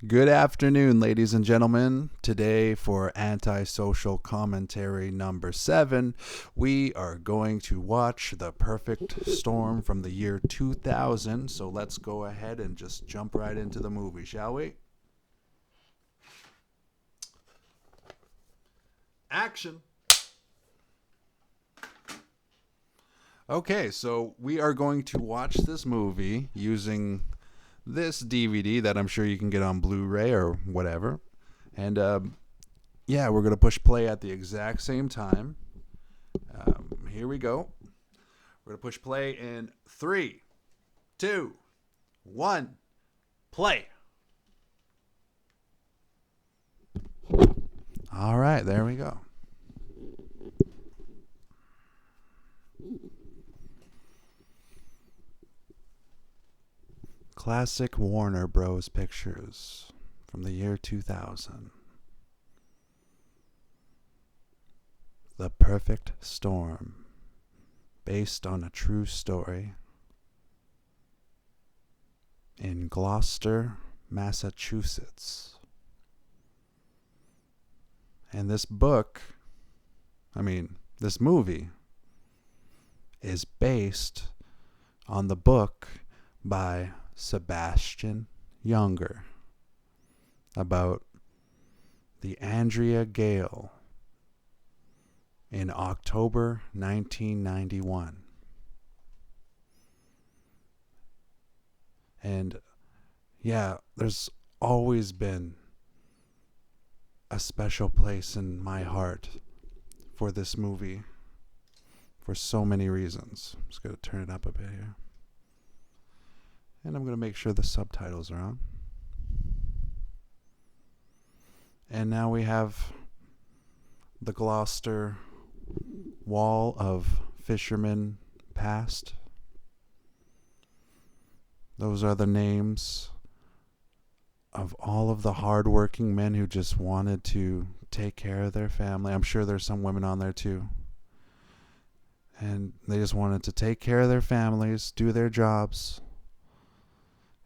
Good afternoon, ladies and gentlemen. Today, for Antisocial Commentary number 7, we are going to watch The Perfect Storm from the year 2000. So let's go ahead and just jump right into the movie, shall we? Action! Okay, so we are going to watch this movie using this DVD that I'm sure you can get on Blu-ray or whatever. And yeah, we're going to push play at the exact same time. Here we go. We're going to push play in 3, 2, 1, play. All right, there we go. Classic Warner Bros. Pictures from the year 2000. The Perfect Storm, based on a true story, in Gloucester, Massachusetts. And this movie is based on the book by Sebastian Junger about the Andrea Gail in October 1991. And yeah, there's always been a special place in my heart for this movie for so many reasons. I'm just going to turn it up a bit here. And I'm going to make sure the subtitles are on. And now we have the Gloucester Wall of Fishermen past. Those are the names of all of the hardworking men who just wanted to take care of their family. I'm sure there's some women on there too. And they just wanted to take care of their families, do their jobs.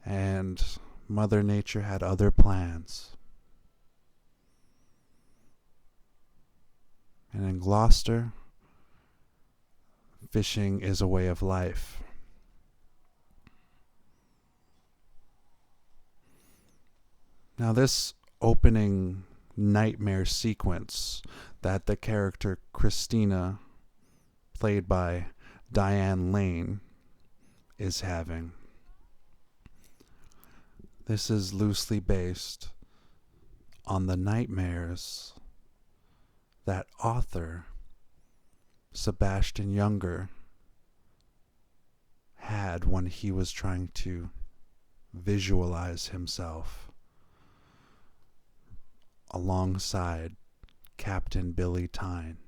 And Mother Nature had other plans. And in Gloucester, fishing is a way of life. Now, this opening nightmare sequence that the character Christina, played by Dianne Lane, is having, this is loosely based on the nightmares that author Sebastian Junger had when he was trying to visualize himself alongside Captain Billy Tyne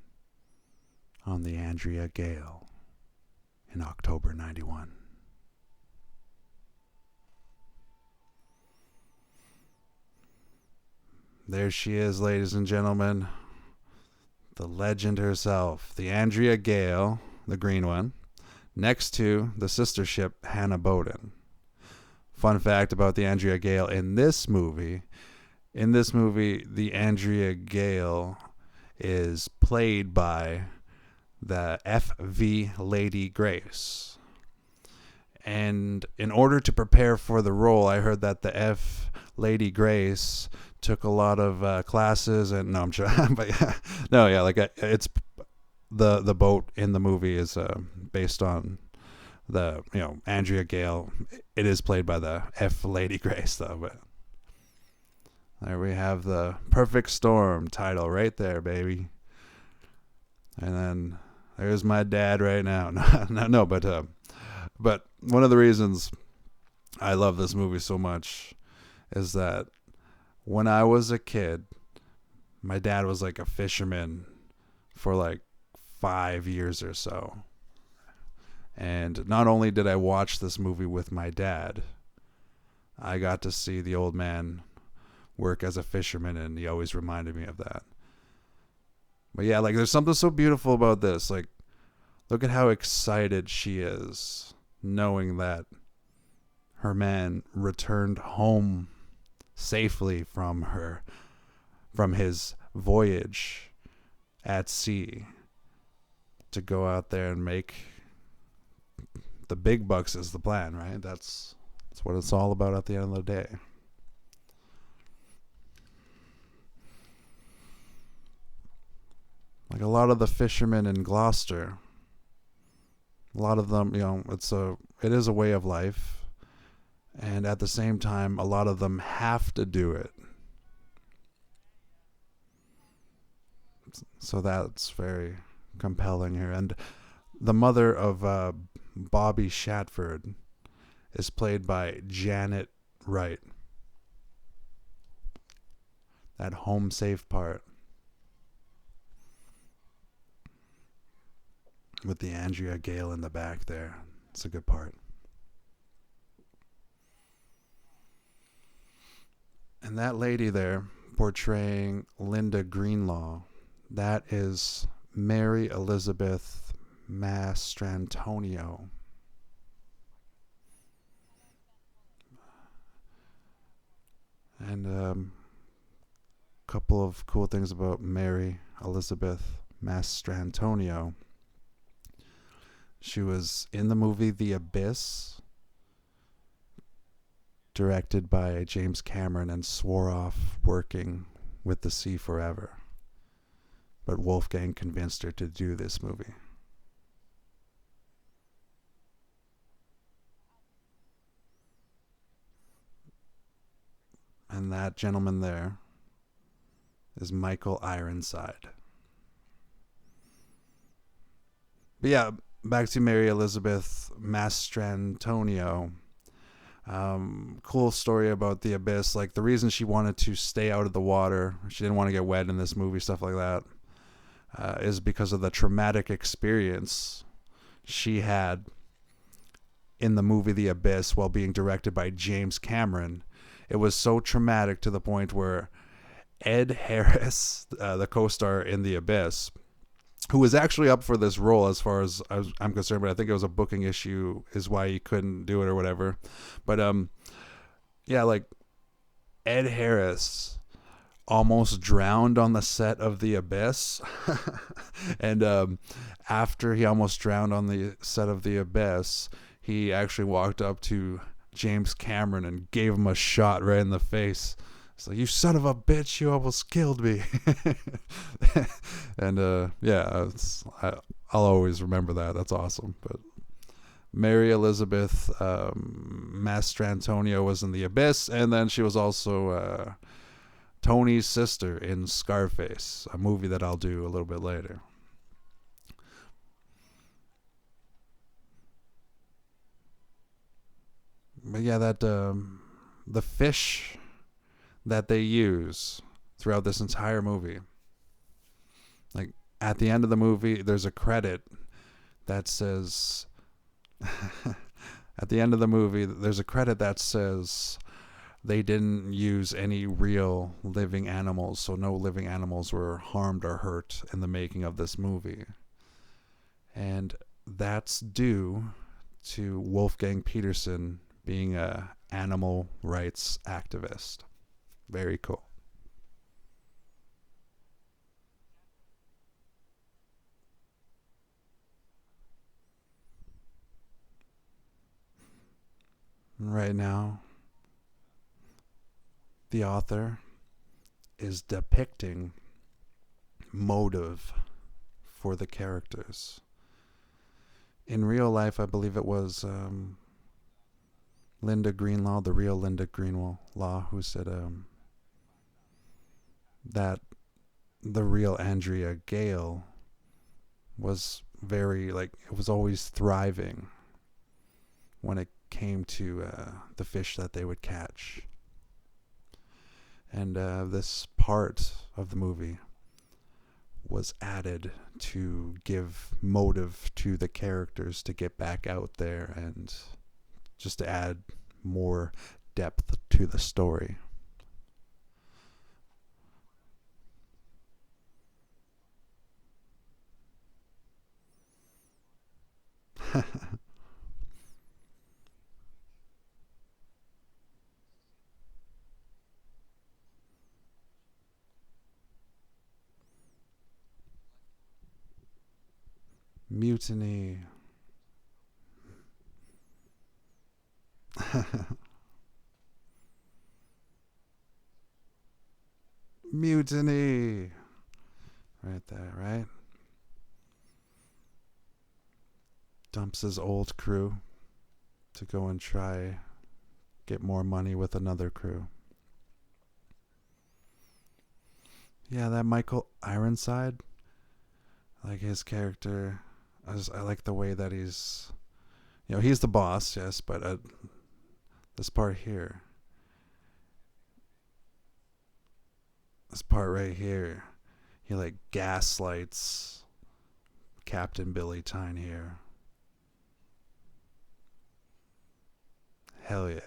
on the Andrea Gail in October 91. There she is, ladies and gentlemen. The legend herself, the Andrea Gail, the green one, next to the sister ship Hannah Boden. Fun fact about the Andrea Gail in this movie, the Andrea Gail is played by the F.V. Lady Grace. And in order to prepare for the role, I heard that the F. Lady Grace took a lot of classes, and no, I'm sure, but yeah, no, yeah, like it's the boat in the movie is based on the Andrea Gail. It is played by the F. Lady Grace though, but there we have the Perfect Storm title right there, baby. And then there's my dad right now. No, but one of the reasons I love this movie so much is that when I was a kid, my dad was like a fisherman for like 5 years or so. And not only did I watch this movie with my dad, I got to see the old man work as a fisherman, and he always reminded me of that. But yeah, like there's something so beautiful about this. Like, look at how excited she is knowing that her man returned home safely from his voyage at sea to go out there and make the big bucks is the plan, right? That's what it's all about at the end of the day. Like a lot of the fishermen in Gloucester, a lot of them, it is a way of life, and at the same time, a lot of them have to do it. So that's very compelling here. And the mother of Bobby Shatford is played by Janet Wright. That home safe part with the Andrea Gail in the back there. It's a good part. And that lady there portraying Linda Greenlaw, that is Mary Elizabeth Mastrantonio. And a couple of cool things about Mary Elizabeth Mastrantonio. She was in the movie The Abyss, directed by James Cameron, and swore off working with the sea forever. But Wolfgang convinced her to do this movie. And that gentleman there is Michael Ironside. But yeah, back to Mary Elizabeth Mastrantonio. Cool story about The Abyss. Like, the reason she wanted to stay out of the water, she didn't want to get wet in this movie, stuff like that, is because of the traumatic experience she had in the movie The Abyss while being directed by James Cameron. It was so traumatic to the point where Ed Harris, the co-star in The Abyss, who was actually up for this role as far as I'm concerned, but I think it was a booking issue is why he couldn't do it or whatever. But yeah, like Ed Harris almost drowned on the set of The Abyss. And after he almost drowned on the set of The Abyss, he actually walked up to James Cameron and gave him a shot right in the face. It's like, you son of a bitch, you almost killed me. And yeah, I'll always remember that. That's awesome. But Mary Elizabeth Mastrantonio was in The Abyss, and then she was also Tony's sister in Scarface, a movie that I'll do a little bit later. But yeah, that the fish that they use throughout this entire movie, like at the end of the movie, there's a credit that says at the end of the movie, there's a credit that says they didn't use any real living animals, so no living animals were harmed or hurt in the making of this movie. And that's due to Wolfgang Petersen being a animal rights activist. Very cool. Right now, the author is depicting motive for the characters. In real life, I believe it was Linda Greenlaw, the real Linda Greenlaw, who said that the real Andrea Gail was very, like, it was always thriving when it came to the fish that they would catch. And this part of the movie was added to give motive to the characters to get back out there and just to add more depth to the story. Mutiny. Mutiny. Right there, right? Dumps his old crew to go and try get more money with another crew. Yeah, that Michael Ironside, I like his character. I like the way that he's, he's the boss, yes, but this part here, this part right here, he like gaslights Captain Billy Tyne here. Hell yeah.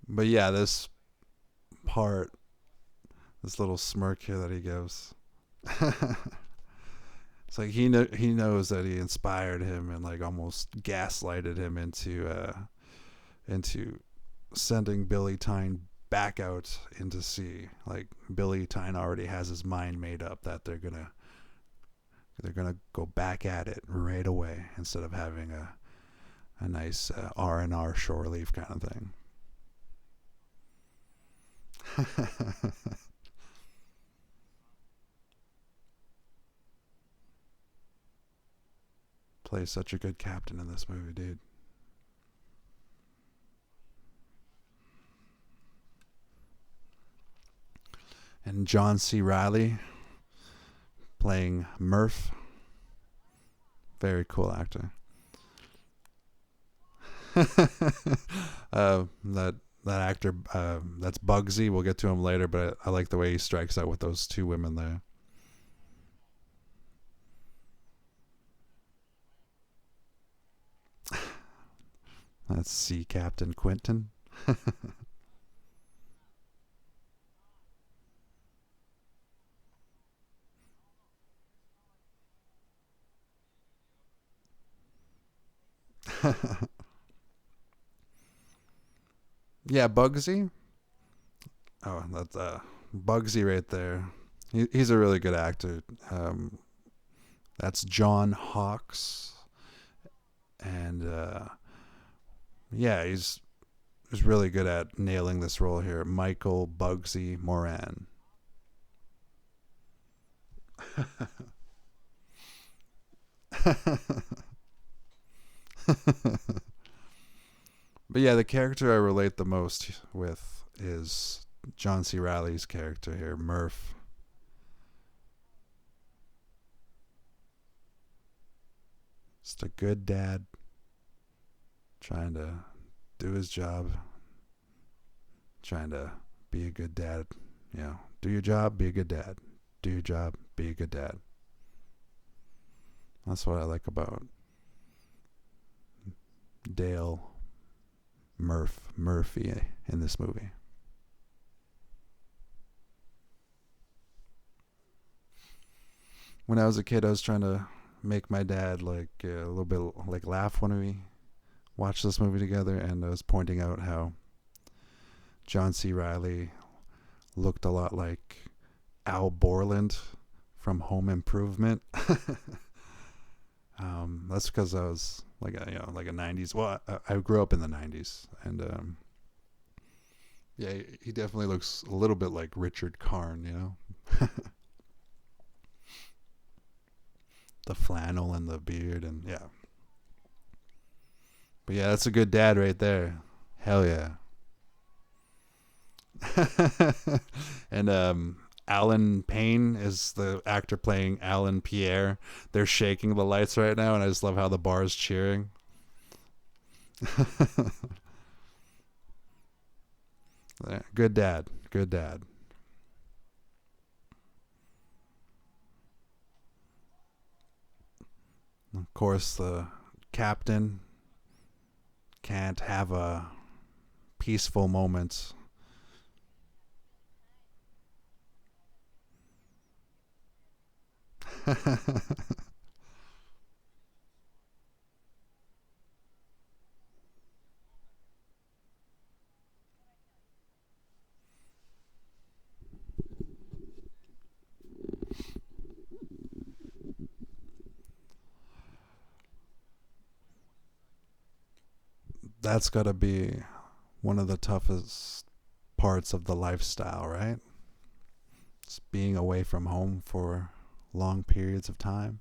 But yeah, this part, this little smirk here that he gives. It's like he knows that he inspired him and like almost gaslighted him into sending Billy Tyne back out into sea. Like Billy Tyne already has his mind made up that they're gonna go back at it right away instead of having a nice R&R shore leave kind of thing. Plays such a good captain in this movie, dude. And John C. Reilly playing Murph. Very cool actor. That actor, that's Bugsy. We'll get to him later, but I like the way he strikes out with those two women there. That's Sea Captain Quentin. Yeah, Bugsy. Oh, that's Bugsy right there. He's a really good actor. That's John Hawkes, and yeah, he's really good at nailing this role here. Michael Bugsy Moran. But yeah, the character I relate the most with is John C. Reilly's character here, Murph. Just a good dad trying to do his job, trying to be a good dad. Do your job, be a good dad. Do your job, be a good dad. That's what I like about Dale Murphy in this movie. When I was a kid, I was trying to make my dad like a little bit like laugh when we watched this movie together, and I was pointing out how John C. Reilly looked a lot like Al Borland from Home Improvement. That's because I was like a like a 90s. Well, I grew up in the 90s, and yeah, he definitely looks a little bit like Richard Karn, the flannel and the beard, and yeah. But yeah, that's a good dad right there. Hell yeah. And Alan Payne is the actor playing Alan Pierre. They're shaking the lights right now, and I just love how the bar is cheering. Good dad. Good dad. Of course, the captain can't have a peaceful moment. that's got to be one of the toughest parts of the lifestyle, right? Just being away from home for long periods of time.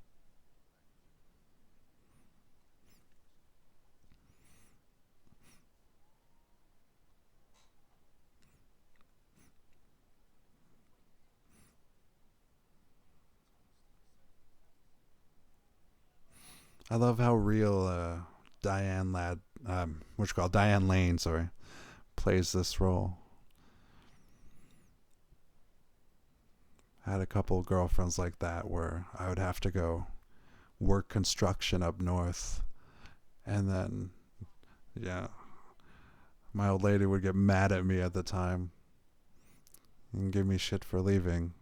I love how real Dianne Lane, sorry, plays this role. I had a couple of girlfriends like that where I would have to go work construction up north, and then, yeah, my old lady would get mad at me at the time and give me shit for leaving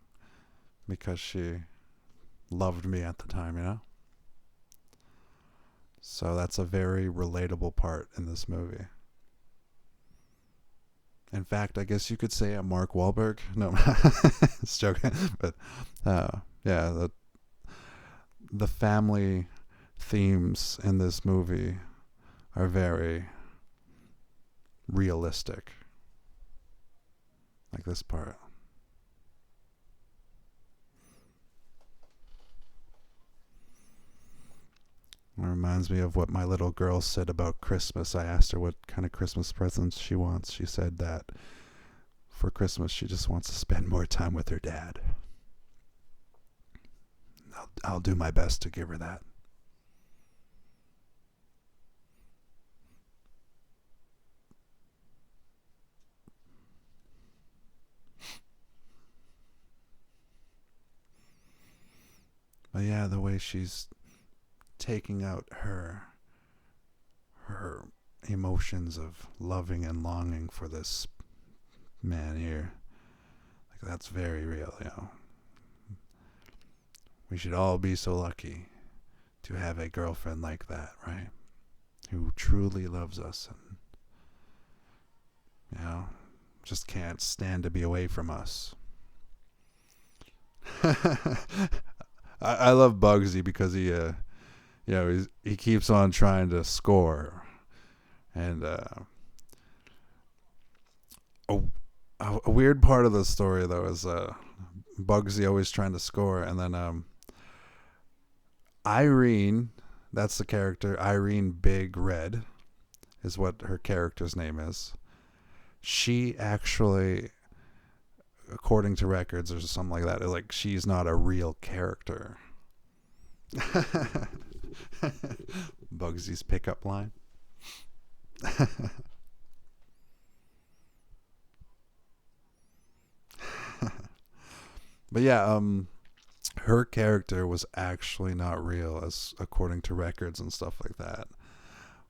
because she loved me at the time, you know? So that's a very relatable part in this movie. In fact, I guess you could say I'm Mark Wahlberg. No, it's joking. But yeah, the family themes in this movie are very realistic. Like this part. It reminds me of what my little girl said about Christmas. I asked her what kind of Christmas presents she wants. She said that for Christmas she just wants to spend more time with her dad. I'll do my best to give her that. But yeah, the way she's taking out her emotions of loving and longing for this man here, like, that's very real, you know. We should all be so lucky to have a girlfriend like that, right? Who truly loves us and, you know, just can't stand to be away from us. I love Bugsy because he he keeps on trying to score, and a weird part of the story though is Bugsy always trying to score, and then Irene, that's the character, Irene Big Red is what her character's name is. She actually, according to records or something like that, like, she's not a real character. Bugsy's pickup line. But yeah, her character was actually not real, as according to records and stuff like that.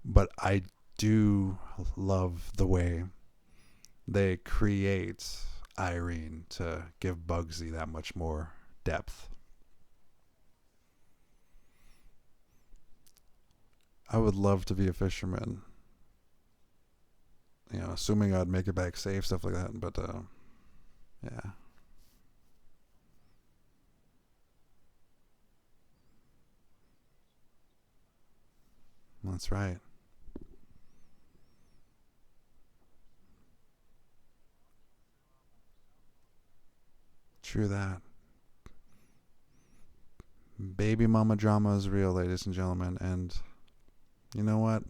But I do love the way they create Irene to give Bugsy that much more depth. I would love to be a fisherman. You know, assuming I'd make it back safe, stuff like that. But yeah. That's right. True that. Baby mama drama is real, ladies and gentlemen, and you know what?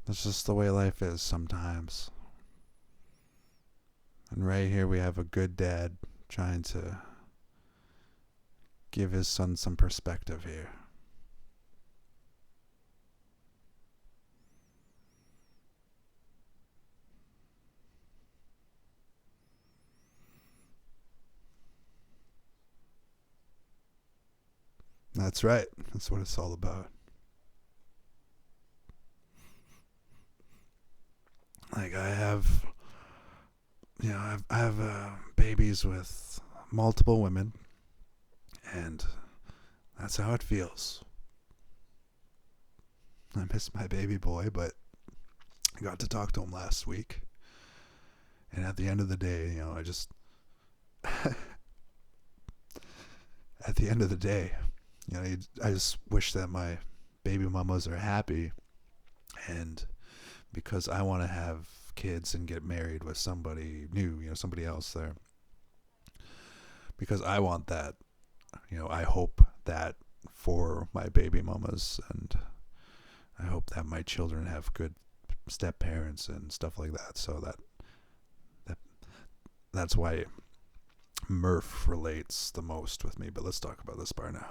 That's just the way life is sometimes. And right here we have a good dad trying to give his son some perspective here. That's right. That's what it's all about. Like, I have babies with multiple women, and that's how it feels. I miss my baby boy, but I got to talk to him last week, and at the end of the day, you know, I just at the end of the day, you know, I just wish that my baby mamas are happy, And because I want to have kids and get married with somebody new, somebody else there. Because I want that. I hope that for my baby mamas, and I hope that my children have good step parents and stuff like that. So that's why Murph relates the most with me. But let's talk about this bar now.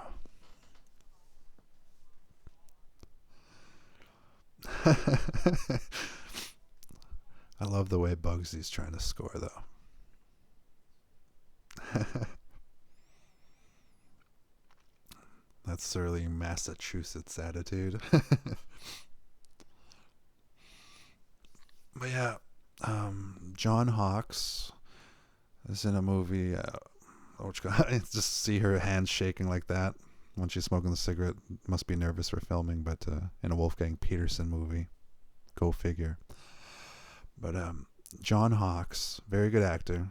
I love the way Bugsy's trying to score, though. That's certainly Massachusetts attitude. But yeah, John Hawkes is in a movie. Just see her hands shaking like that when she's smoking the cigarette. Must be nervous for filming, but in a Wolfgang Petersen movie. Go figure. But John Hawkes, very good actor.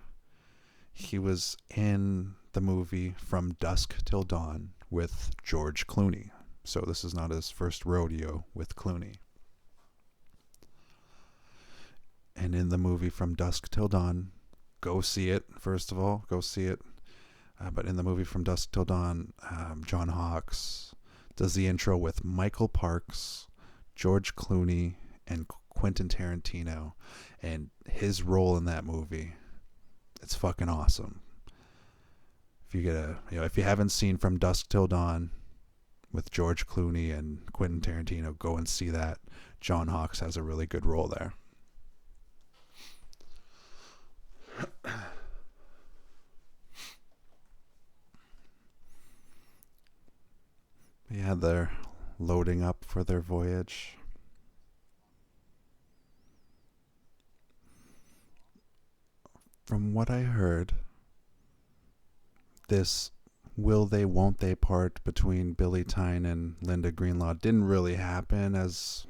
He was in the movie From Dusk Till Dawn with George Clooney. So this is not his first rodeo with Clooney. And in the movie From Dusk Till Dawn, go see it, first of all. Go see it. But in the movie From Dusk Till Dawn, John Hawkes does the intro with Michael Parks, George Clooney, and Quentin Tarantino. And his role in that movie, it's fucking awesome. If you if you haven't seen From Dusk Till Dawn with George Clooney and Quentin Tarantino, go and see that. John Hawkes has a really good role there. Yeah, they're loading up for their voyage. From what I heard, this will they, won't they part between Billy Tyne and Linda Greenlaw didn't really happen as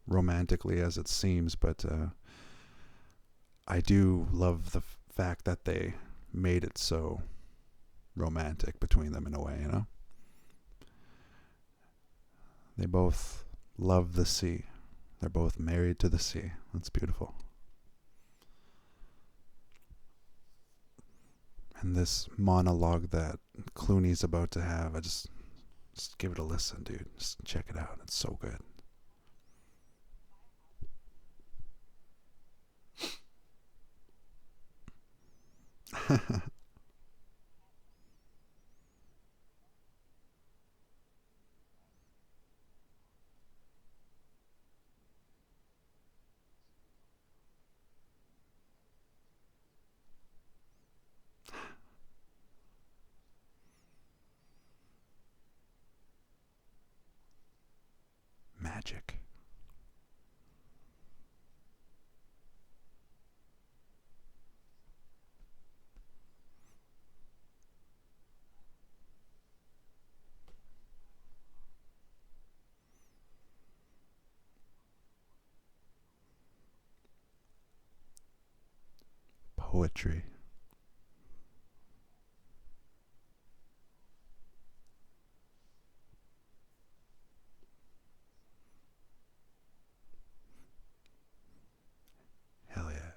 romantically as it seems, but I do love the fact that they made it so romantic between them in a way, They both love the sea. They're both married to the sea. That's beautiful. And this monologue that Clooney's about to have, just give it a listen, dude. Just check it out. It's so good. Magic. Poetry. Hell yeah.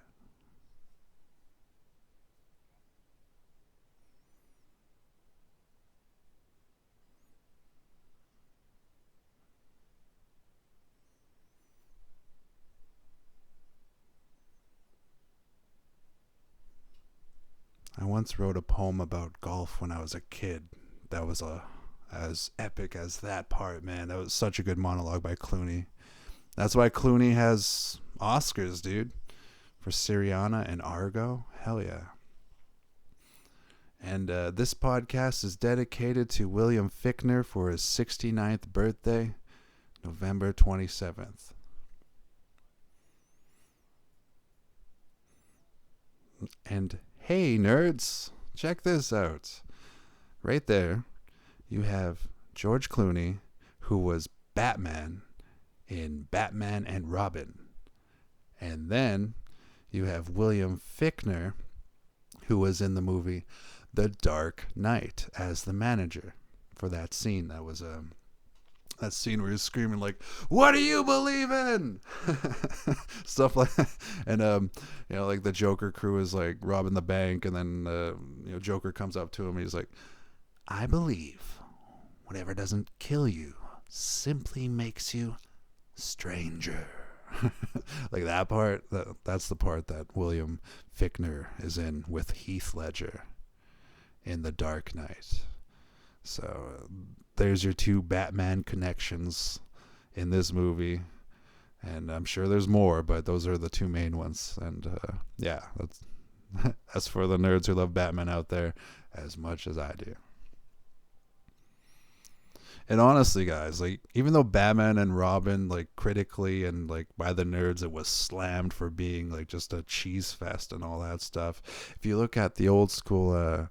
I once wrote a poem about golf when I was a kid. That was as epic as that part, man. That was such a good monologue by Clooney. That's why Clooney has Oscars, dude. For Syriana and Argo. Hell yeah. And this podcast is dedicated to William Fichtner for his 69th birthday, November 27th. And hey, nerds, check this out. Right there, you have George Clooney, who was Batman in Batman and Robin. And then you have William Fichtner, who was in the movie The Dark Knight as the manager for that scene. That was That scene where he's screaming like, "What do you believe in?" Stuff like that. And like the Joker crew is like robbing the bank, and then Joker comes up to him and he's like, "I believe whatever doesn't kill you simply makes you stranger." Like that part, that's the part that William Fichtner is in with Heath Ledger in The Dark Knight. So there's your two Batman connections in this movie, and I'm sure there's more, but those are the two main ones. And that's that's for the nerds who love Batman out there as much as I do. And honestly, guys, like, even though Batman and Robin, like, critically and like by the nerds, it was slammed for being like just a cheese fest and all that stuff. If you look at the old school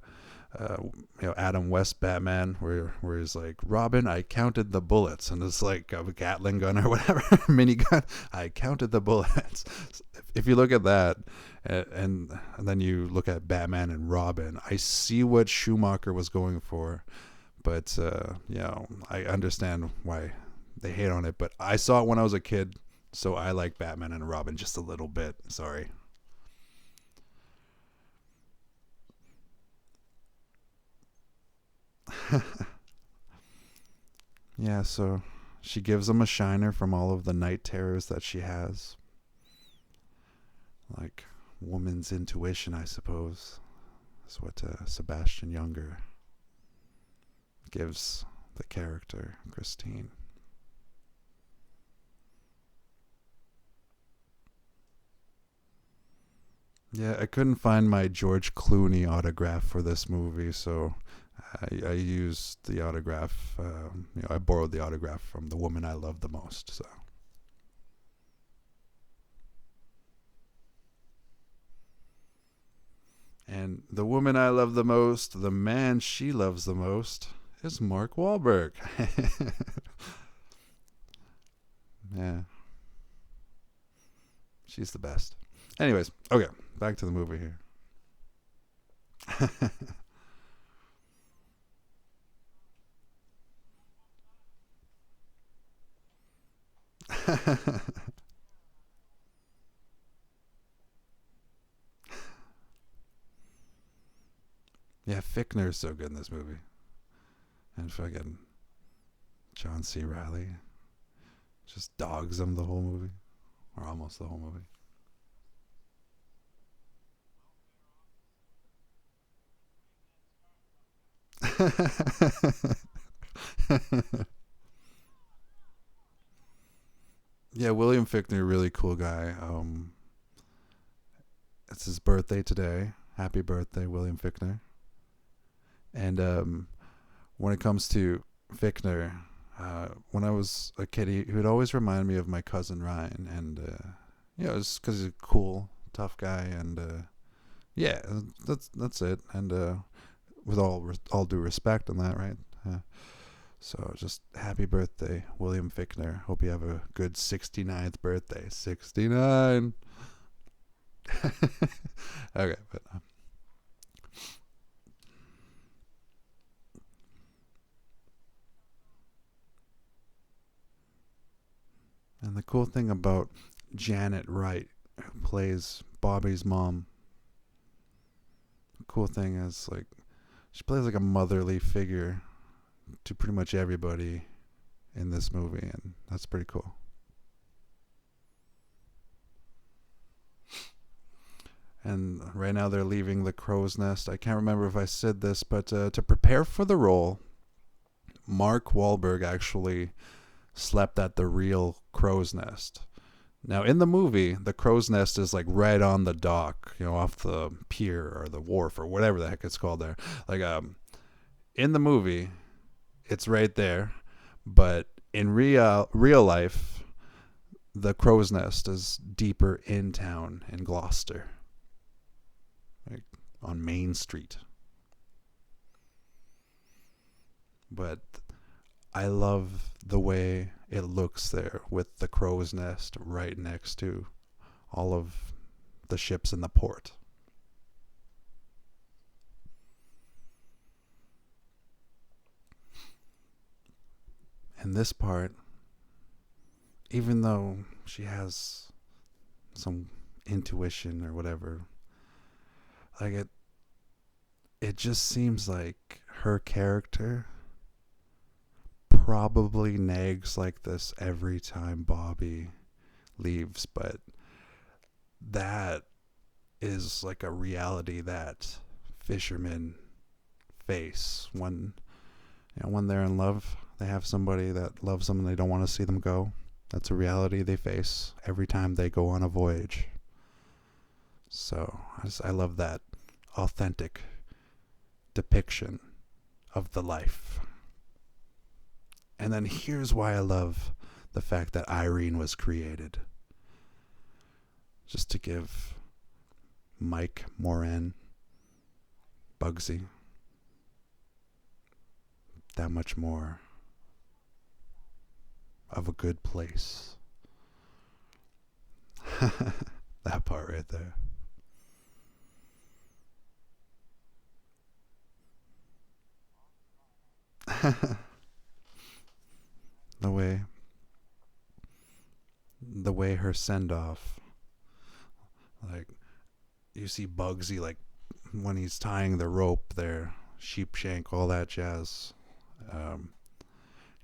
Adam West Batman, where he's like, "Robin, I counted the bullets," and it's like a Gatling gun or whatever, minigun. "I counted the bullets." If you look at that, and then you look at Batman and Robin, I see what Schumacher was going for, but I understand why they hate on it. But I saw it when I was a kid, so I like Batman and Robin just a little bit. Sorry. Yeah, so she gives him a shiner from all of the night terrors that she has. Like woman's intuition, I suppose, is what Sebastian Junger gives the character, Christine. Yeah, I couldn't find my George Clooney autograph for this movie, so I used the autograph. I borrowed the autograph from the woman I love the most. So, and the woman I love the most, the man she loves the most, is Mark Wahlberg. Yeah, she's the best. Anyways, okay, back to the movie here. Yeah, Fichtner's so good in this movie. And fucking John C. Reilly just dogs him the whole movie. Or almost the whole movie. Yeah, William Fichtner, really cool guy. It's his birthday today. Happy birthday, William Fichtner. And when it comes to Fichtner, when I was a kid, he would always remind me of my cousin Ryan. And, it's because he's a cool, tough guy. And, yeah, that's it. And with all due respect on that, right? So just happy birthday, William Fichtner. Hope you have a good 69th birthday. 69. Okay, but and the cool thing about Janet Wright, who plays Bobby's mom, the cool thing is, like, she plays like a motherly figure to pretty much everybody in this movie, and that's pretty cool. And right now they're leaving the crow's nest. I can't remember if I said this, but to prepare for the role, Mark Wahlberg actually slept at the real crow's nest. Now, in the movie, the crow's nest is like right on the dock, off the pier or the wharf or whatever the heck it's called there. Like, in the movie, it's right there, but in real life, the crow's nest is deeper in town in Gloucester, like on Main Street. But I love the way it looks there with the crow's nest right next to all of the ships in the port. in this part, even though she has some intuition or whatever, like it just seems like her character probably nags like this every time Bobby leaves, but that is like a reality that fishermen face when when they're in love. They have somebody that loves them and they don't want to see them go. That's a reality they face every time they go on a voyage. So I love that authentic depiction of the life. And then here's why I love the fact that Irene was created. Just to give Mike, Moran, Bugsy that much more of a good place. That part right there. the way her send off, like you see Bugsy, like when he's tying the rope there, sheep shank, all that jazz.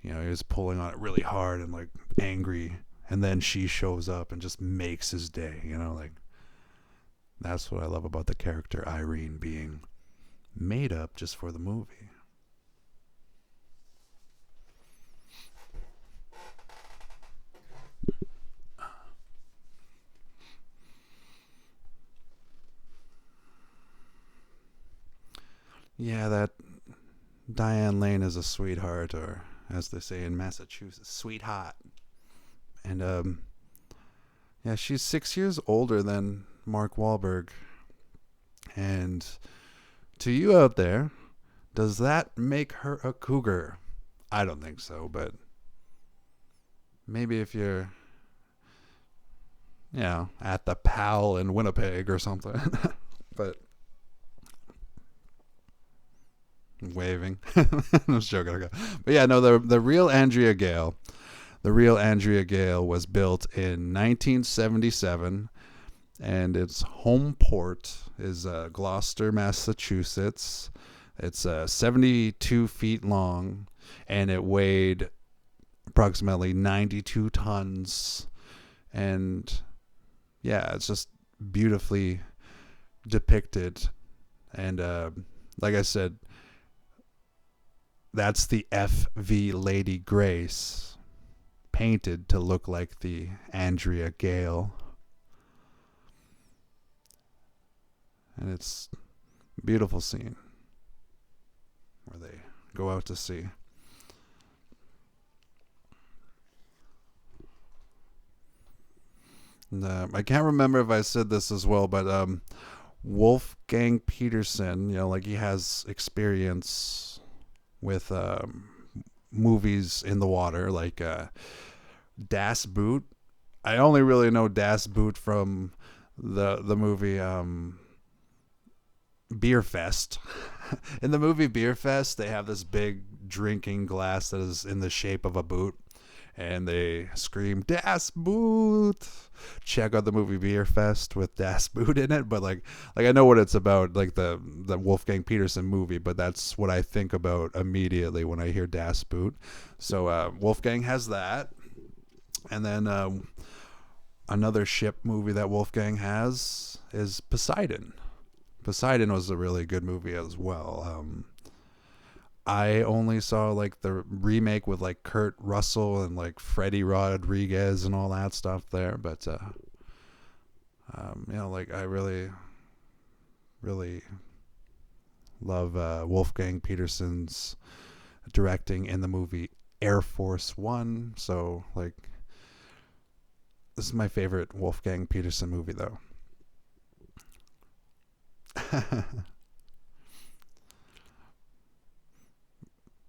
He was pulling on it really hard and like angry, and then she shows up and just makes his day. Like that's what I love about the character Irene being made up just for the movie. Yeah, that Dianne Lane is a sweetheart, or as they say in Massachusetts, sweetheart. And yeah, she's 6 years older than Mark Wahlberg. And to you out there, does that make her a cougar? I don't think so, but maybe if you're, at the Pal in Winnipeg or something. But waving. I'm just joking. Okay. But yeah, no, the real Andrea Gail, was built in 1977, and its home port is Gloucester, Massachusetts. It's 72 feet long, and it weighed approximately 92 tons. And yeah, it's just beautifully depicted. And like I said, that's the FV Lady Grace, painted to look like the Andrea Gail. And it's a beautiful scene where they go out to sea. And, I can't remember if I said this as well, but Wolfgang Petersen, like he has experience with movies in the water, like Das Boot. I only really know Das Boot from the movie Beer Fest. In the movie Beer Fest, they have this big drinking glass that is in the shape of a boot, and they scream Das Boot. Check out the movie Beer Fest with Das Boot in it. But like I know what it's about, like the Wolfgang Petersen movie, but that's what I think about immediately when I hear Das Boot. So Wolfgang has that, and then another ship movie that Wolfgang has is Poseidon. Poseidon was a really good movie as well. I only saw like the remake with like Kurt Russell and like Freddie Rodriguez and all that stuff there, but like I really love Wolfgang Petersen's directing in the movie Air Force One. So like this is my favorite Wolfgang Petersen movie though.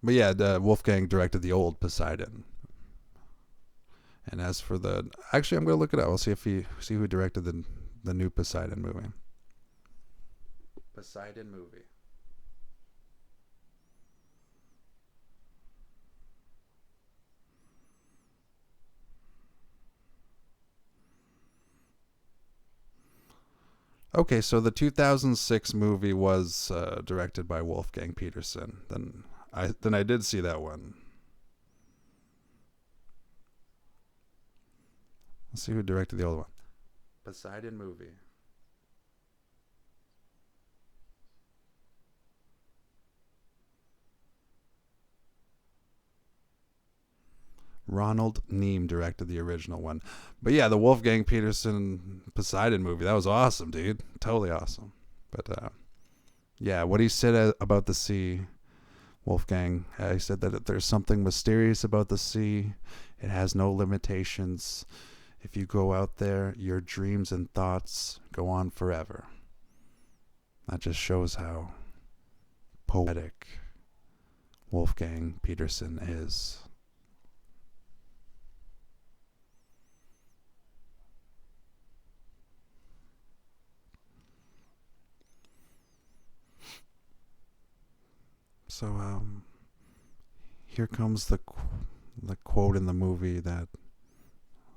But yeah, Wolfgang directed the old Poseidon. And as for actually, I'm gonna look it up. I'll see who directed the new Poseidon movie. Poseidon movie. Okay, so the 2006 movie was directed by Wolfgang Petersen. Then I did see that one. Let's see who directed the old one. Poseidon movie. Ronald Neame directed the original one. But yeah, the Wolfgang Petersen Poseidon movie, that was awesome, dude. Totally awesome. But yeah, what he said about the sea, Wolfgang, he said that there's something mysterious about the sea. It has no limitations. If you go out there, your dreams and thoughts go on forever. That just shows how poetic Wolfgang Petersen is. So here comes the quote in the movie that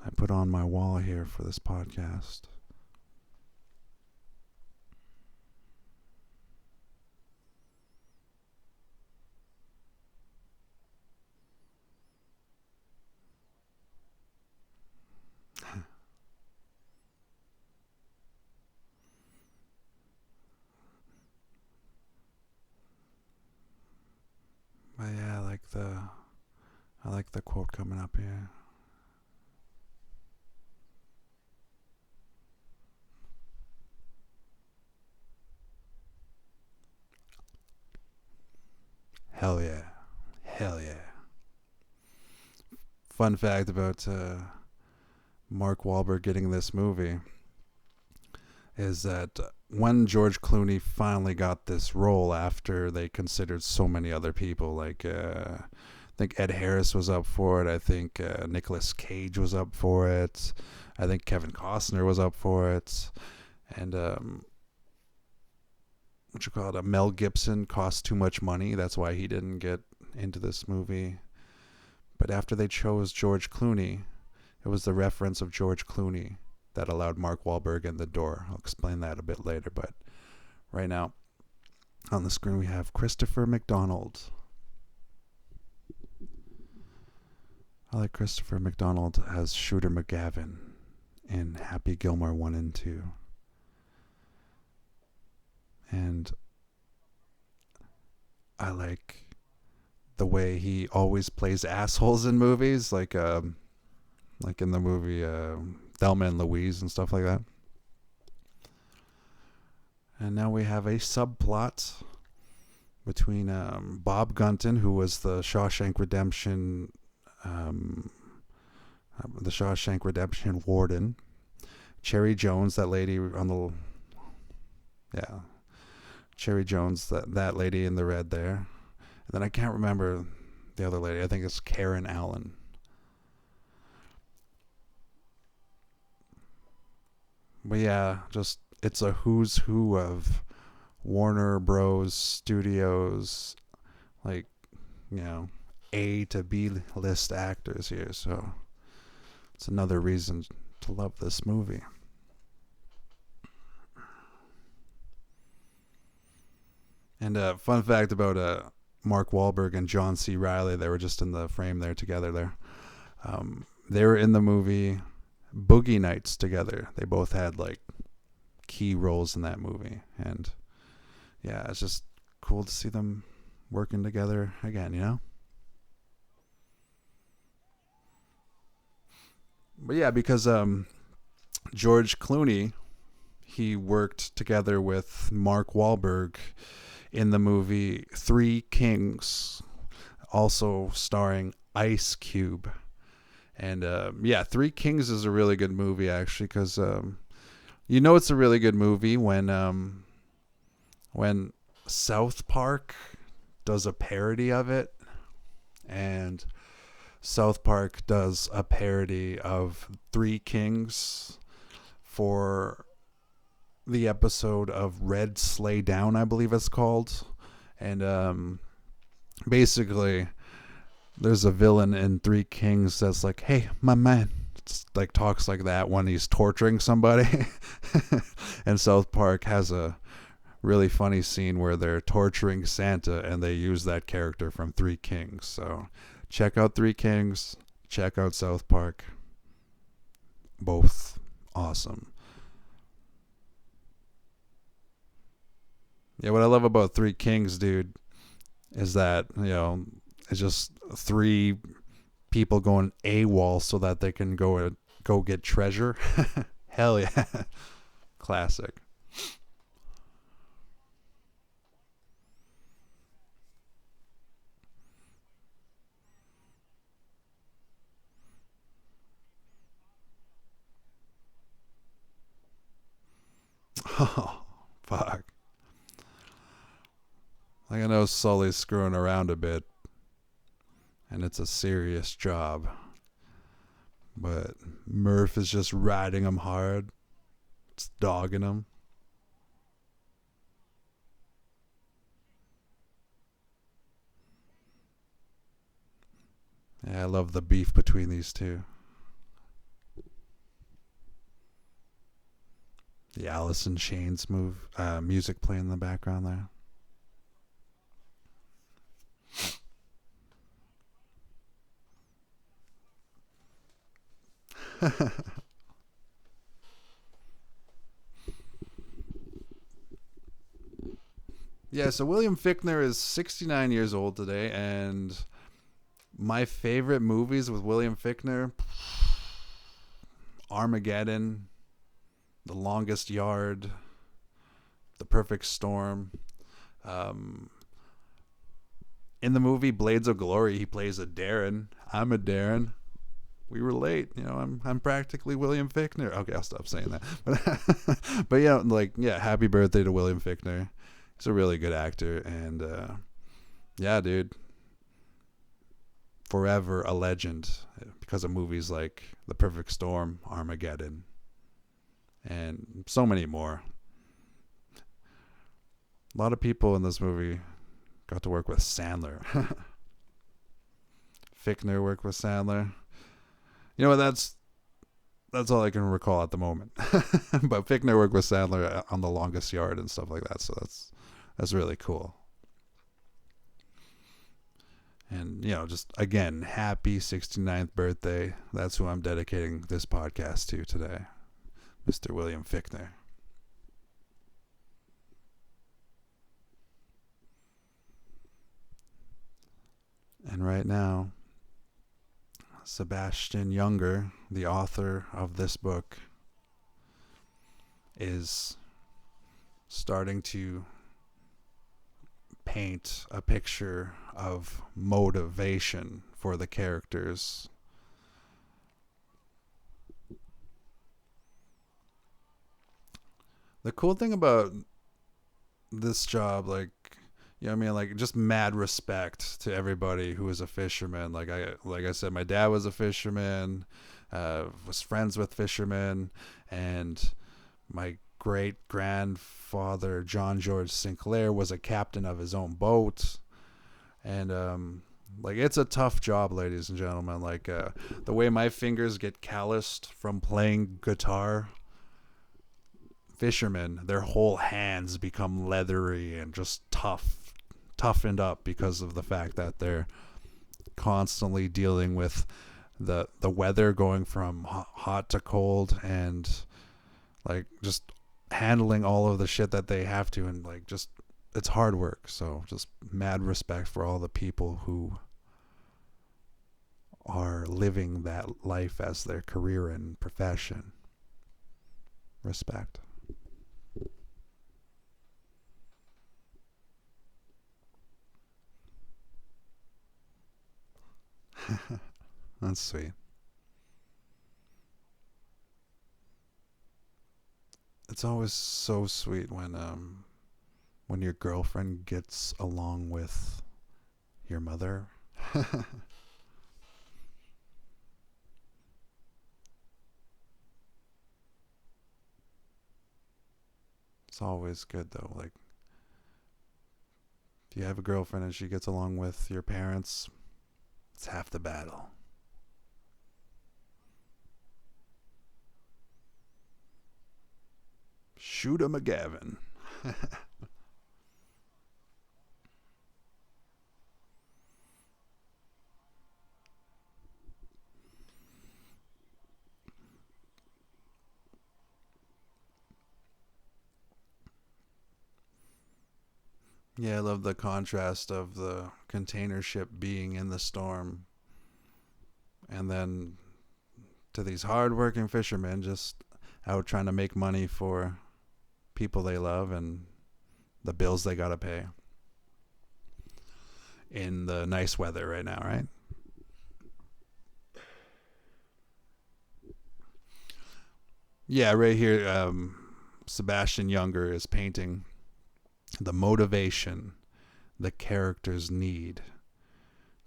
I put on my wall here for this podcast. But yeah, I like the quote coming up here. Hell yeah. Hell yeah. Fun fact about Mark Wahlberg getting this movie is that when George Clooney finally got this role after they considered so many other people, like I think Ed Harris was up for it, I think Nicolas Cage was up for it, I think Kevin Costner was up for it, and Mel Gibson cost too much money, that's why he didn't get into this movie. But after they chose George Clooney, it was the reference of George Clooney that allowed Mark Wahlberg in the door. I'll explain that a bit later, but right now on the screen we have Christopher McDonald. I like Christopher McDonald as Shooter McGavin in Happy Gilmore 1 and 2. And I like the way he always plays assholes in movies, like in the movie Thelma and Louise and stuff like that. And now we have a subplot between Bob Gunton, who was the Shawshank Redemption warden, Cherry Jones, that lady on the Cherry Jones, that lady in the red there, and then I can't remember the other lady. I think it's Karen Allen. But yeah, just it's a who's who of Warner Bros. Studios, like, A to B list actors here. So it's another reason to love this movie. And a fun fact about Mark Wahlberg and John C. Reilly, they were just in the frame there together there. They were in the movie Boogie Nights together. They both had like key roles in that movie, and yeah, it's just cool to see them working together again, But yeah, because George Clooney, he worked together with Mark Wahlberg in the movie Three Kings, also starring Ice Cube. And Three Kings is a really good movie, actually, because it's a really good movie when South Park does a parody of it, and South Park does a parody of Three Kings for the episode of Red Sleigh Down, I believe it's called. And basically there's a villain in Three Kings that's like, hey, my man, like talks like that when he's torturing somebody. And South Park has a really funny scene where they're torturing Santa, and they use that character from Three Kings. So check out Three Kings, check out South Park. Both awesome. Yeah, what I love about Three Kings, dude, is that, it's just three people going AWOL so that they can go get treasure. Hell yeah. Classic. Oh, fuck. Like, I know Sully's screwing around a bit, and it's a serious job. But Murph is just riding him hard. It's dogging him. Yeah, I love the beef between these two. The Alice in Chains music playing in the background there. Yeah, so William Fichtner is 69 years old today, and my favorite movies with William Fichtner: Armageddon, The Longest Yard, The Perfect Storm. Um, in the movie Blades of Glory, he plays a Darren. I'm a Darren. We relate. I'm practically William Fichtner. Okay, I'll stop saying that. But happy birthday to William Fichtner. He's a really good actor, and yeah, dude, forever a legend because of movies like The Perfect Storm, Armageddon, and so many more. A lot of people in this movie got to work with Sandler. Fichtner worked with Sandler. You know what? That's all I can recall at the moment. But Fichtner worked with Sandler on The Longest Yard and stuff like that, so that's really cool. And, just again, happy 69th birthday. That's who I'm dedicating this podcast to today, Mr. William Fichtner. And right now, Sebastian Junger, the author of this book, is starting to paint a picture of motivation for the characters. The cool thing about this job, just mad respect to everybody who is a fisherman. Like I said, my dad was a fisherman, was friends with fishermen, and my great grandfather John George Sinclair was a captain of his own boat. And it's a tough job, ladies and gentlemen. The way my fingers get calloused from playing guitar, fishermen, their whole hands become leathery and just toughened up because of the fact that they're constantly dealing with the weather going from hot to cold, and just handling all of the shit that they have to, and it's hard work. So just mad respect for all the people who are living that life as their career and profession. Respect. That's sweet. It's always so sweet when your girlfriend gets along with your mother. It's always good though. If you have a girlfriend and she gets along with your parents, it's half the battle. Shooter McGavin. Yeah, I love the contrast of the container ship being in the storm and then to these hard-working fishermen just out trying to make money for people they love and the bills they gotta pay in the nice weather right now, right? Yeah, right here, Sebastian Junger is painting the motivation the characters need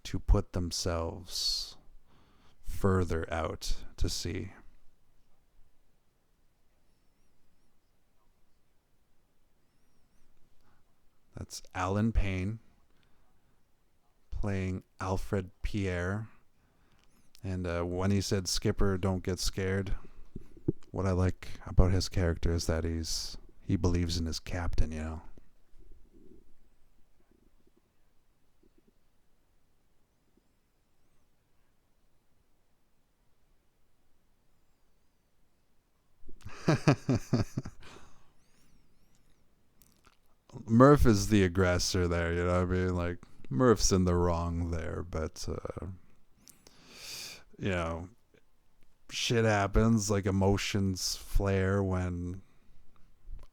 to put themselves further out to sea. That's Alan Payne playing Alfred Pierre. And when he said, "Skipper, don't get scared," what I like about his character is that he believes in his captain, you know. Murph is the aggressor there, you know what I mean? Like, Murph's in the wrong there, but, you know, shit happens, like emotions flare when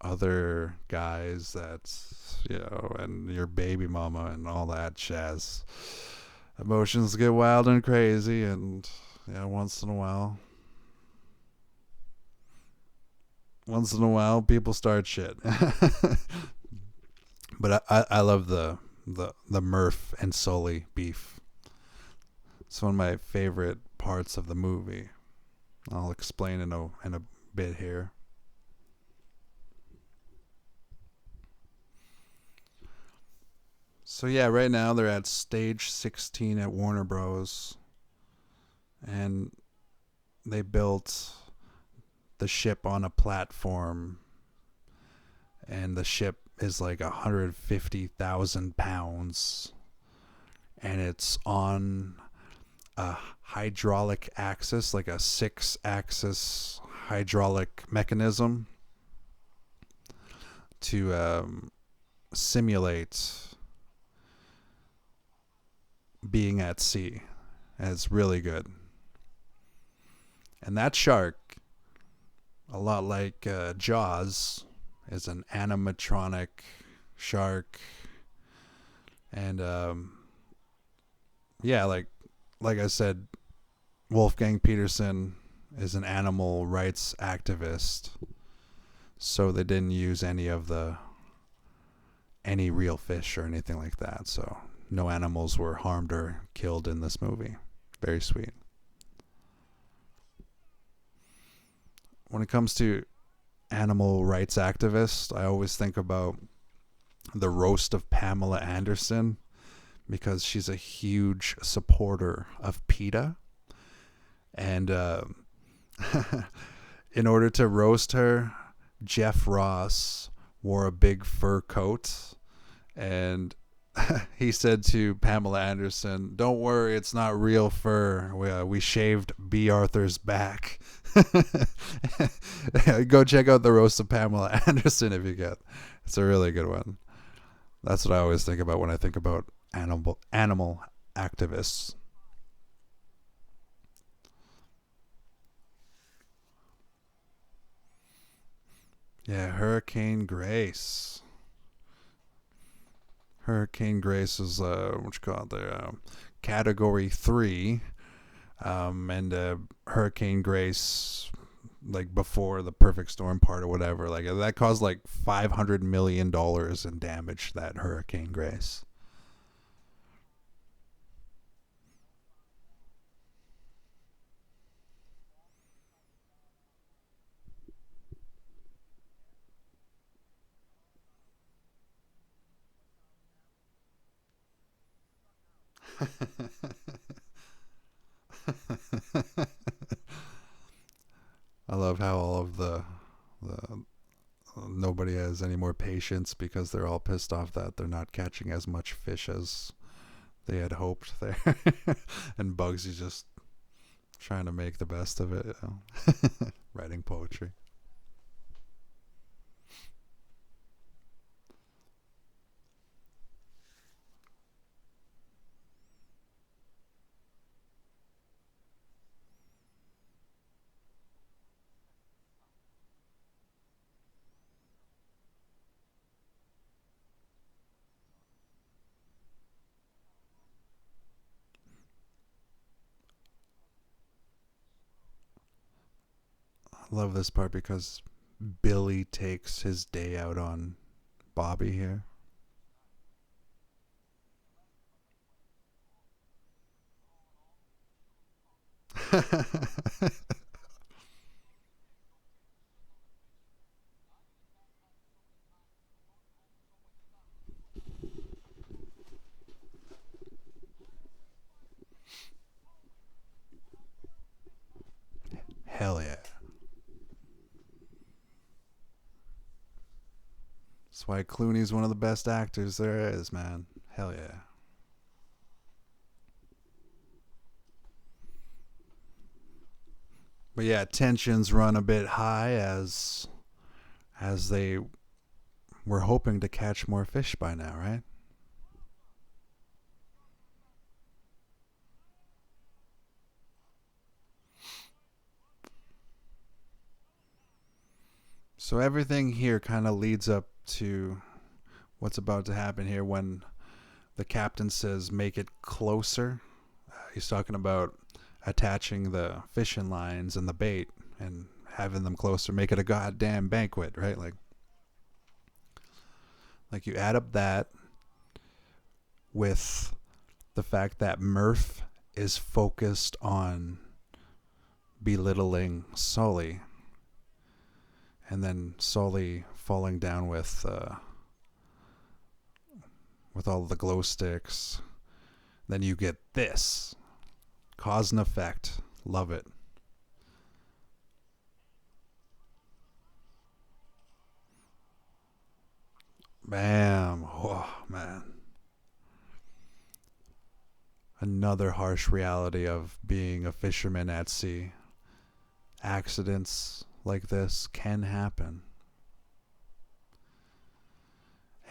other guys that's, you know, and your baby mama and all that jazz. Emotions get wild and crazy, and, yeah, once in a while, people start shit. But I love the Murph and Sully beef. It's one of my favorite parts of the movie. I'll explain in a bit here. So yeah, right now they're at stage 16 at Warner Bros. And they built the ship on a platform, and the ship is like 150,000 pounds, and it's on a hydraulic axis, like a 6-axis hydraulic mechanism to simulate being at sea. And it's really good. And that shark, a lot like Jaws, is an animatronic shark. And yeah, like I said, Wolfgang Petersen is an animal rights activist, so they didn't use any real fish or anything like that. So no animals were harmed or killed in this movie. Very sweet. When it comes to animal rights activists, I always think about the roast of Pamela Anderson, because she's a huge supporter of PETA. And in order to roast her, Jeff Ross wore a big fur coat, and he said to Pamela Anderson, "Don't worry, it's not real fur. We shaved B. Arthur's back." Go check out the roast of Pamela Anderson if you get. It's a really good one. That's what I always think about when I think about animal activists. Yeah, Hurricane Grace. Hurricane Grace is what you call it there, Category 3, and Hurricane Grace, like before the perfect storm part or whatever, like that caused like $500 million in damage. That Hurricane Grace. I love how all of the has any more patience because they're all pissed off that they're not catching as much fish as they had hoped there. And Bugsy's just trying to make the best of it, you know? Writing poetry. I love this part because Billy takes his day out on Bobby here. Hell yeah. That's why Clooney's one of the best actors there is, man. Hell yeah. But yeah, tensions run a bit high as they were hoping to catch more fish by now, right? So everything here kind of leads up to what's about to happen here when the captain says make it closer. He's talking about attaching the fishing lines and the bait and having them closer, make it a goddamn banquet, right? Like you add up that with the fact that Murph is focused on belittling Sully, and then Sully falling down with all the glow sticks. Then you get this. Cause and effect. Love it. Bam. Oh, man. Another harsh reality of being a fisherman at sea. Accidents like this can happen.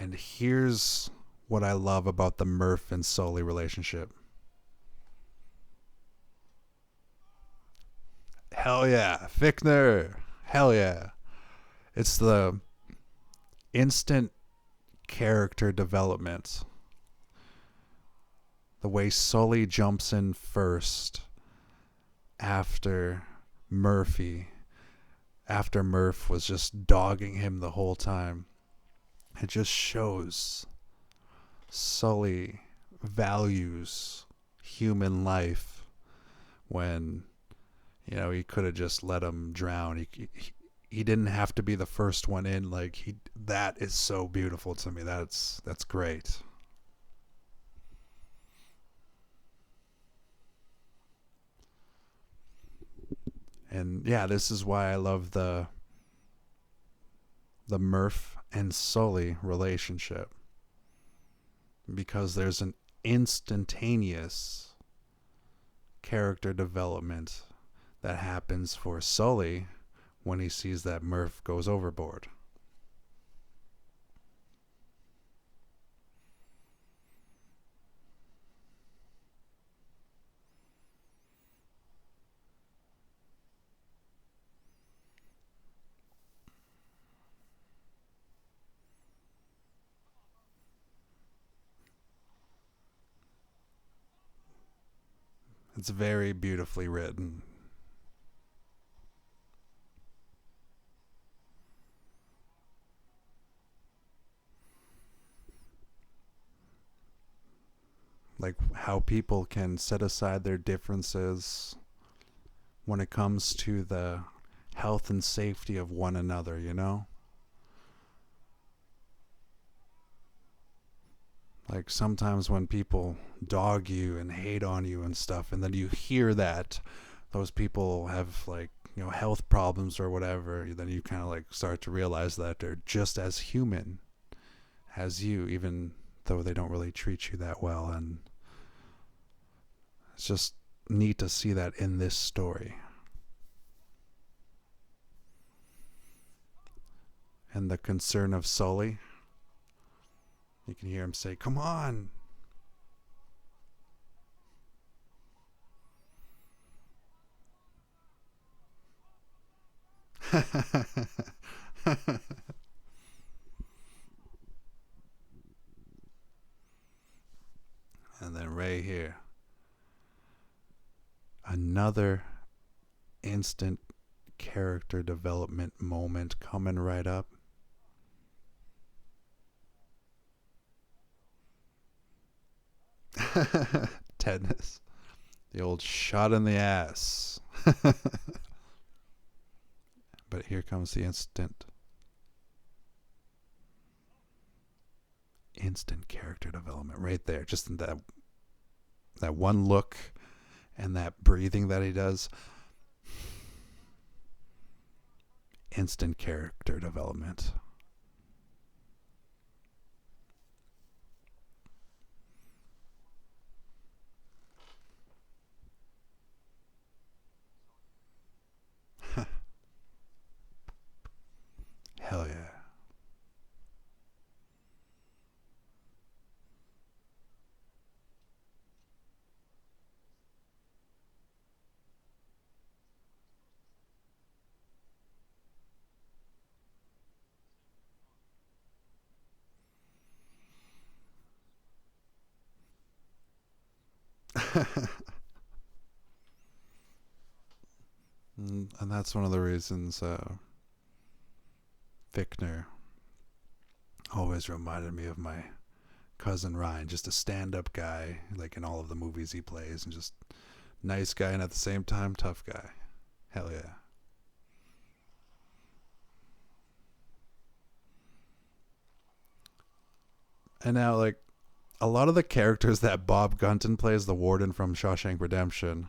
And here's what I love about the Murph and Sully relationship. Hell yeah. Fichtner. Hell yeah. It's the instant character development. The way Sully jumps in first after Murph was just dogging him the whole time. It just shows Sully values human life when, you know, he could have just let him drown. He didn't have to be the first one in. That is so beautiful to me. That's great. And yeah, this is why I love the Murph and Sully relationship, because there's an instantaneous character development that happens for Sully when he sees that Murph goes overboard. It's very beautifully written. Like how people can set aside their differences when it comes to the health and safety of one another, you know? Like sometimes when people dog you and hate on you and stuff, and then you hear that those people have like health problems or whatever, then you kind of like start to realize that they're just as human as you, even though they don't really treat you that well. And it's just neat to see that in this story. And the concern of Sully, you can hear him say, "Come on." And then right here, another instant character development moment coming right up. Tetanus. The old shot in the ass. But here comes the instant character development right there. Just in that one look and that breathing that he does. Instant character development. Hell yeah. And that's one of the reasons Fichtner always reminded me of my cousin Ryan, just a stand-up guy, like in all of the movies he plays, and just nice guy and at the same time tough guy. Hell yeah. And now, like, a lot of the characters that Bob Gunton plays, the warden from Shawshank Redemption,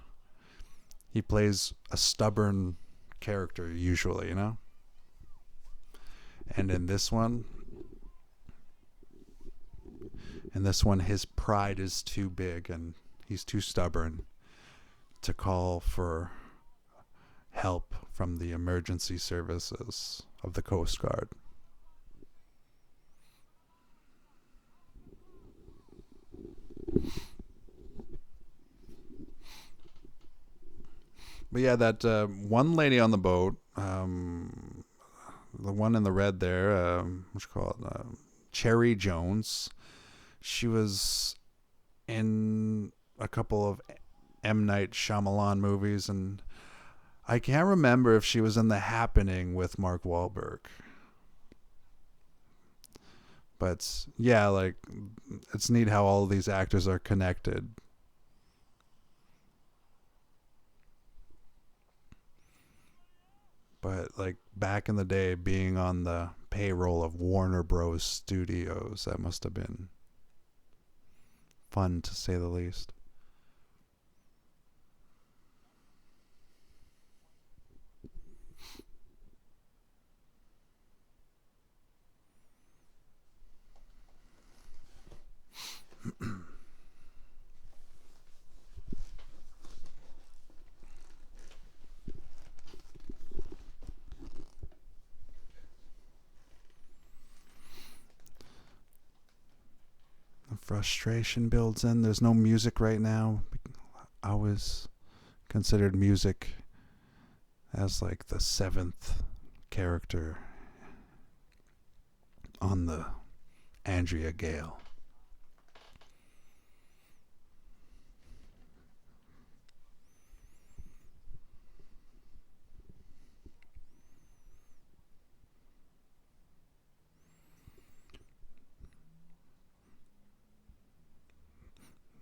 he plays a stubborn character usually, And in this one, his pride is too big and he's too stubborn to call for help from the emergency services of the Coast Guard. But yeah, that one lady on the boat, the one in the red there, what's she called? Cherry Jones. She was in a couple of M. Night Shyamalan movies, and I can't remember if she was in The Happening with Mark Wahlberg. But yeah, like, it's neat how all of these actors are connected. But like back in the day, being on the payroll of Warner Bros. Studios, that must have been fun to say the least. Frustration builds in. There's no music right now. I always considered music as like the seventh character on the Andrea Gail.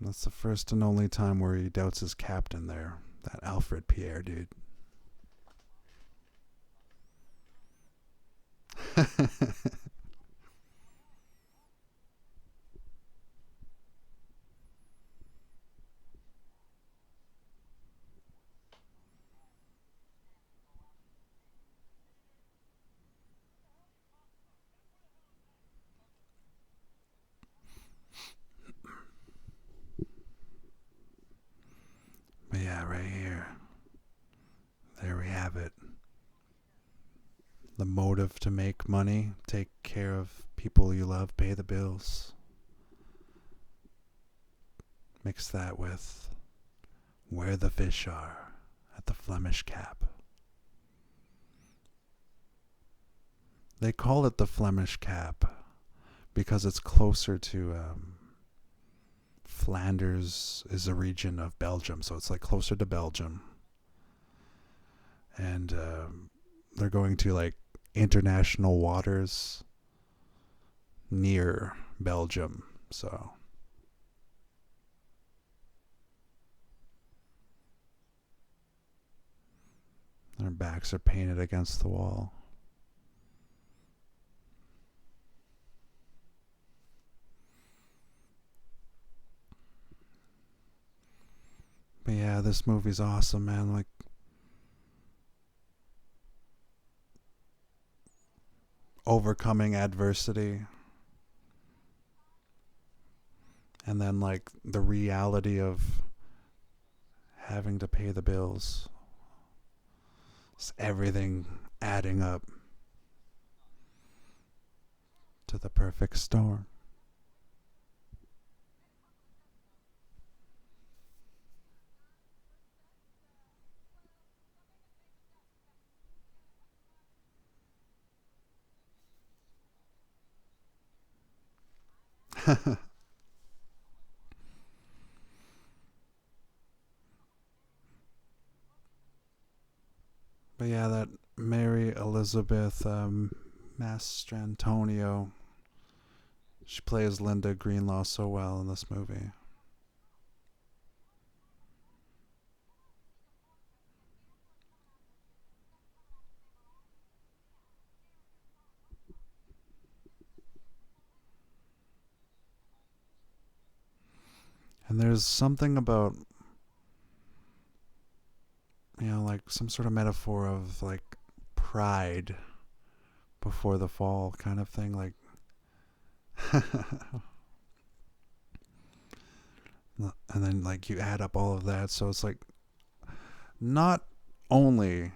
That's the first and only time where he doubts his captain there. That Alfred Pierre dude. motive to make money, take care of people you love, pay the bills. Mix that with Where the Fish Are at the Flemish Cap. They call it the Flemish Cap because it's closer to Flanders is a region of Belgium, so it's like closer to Belgium. And they're going to like international waters near Belgium, so their backs are painted against the wall. But yeah, this movie's awesome, man. Like, overcoming adversity, and then like the reality of having to pay the bills. It's everything adding up to the perfect storm. But yeah, that Mary Elizabeth Mastrantonio, she plays Linda Greenlaw so well in this movie. And there's something about, you know, like some sort of metaphor of like pride before the fall kind of thing. Like, and then like you add up all of that. So it's like, not only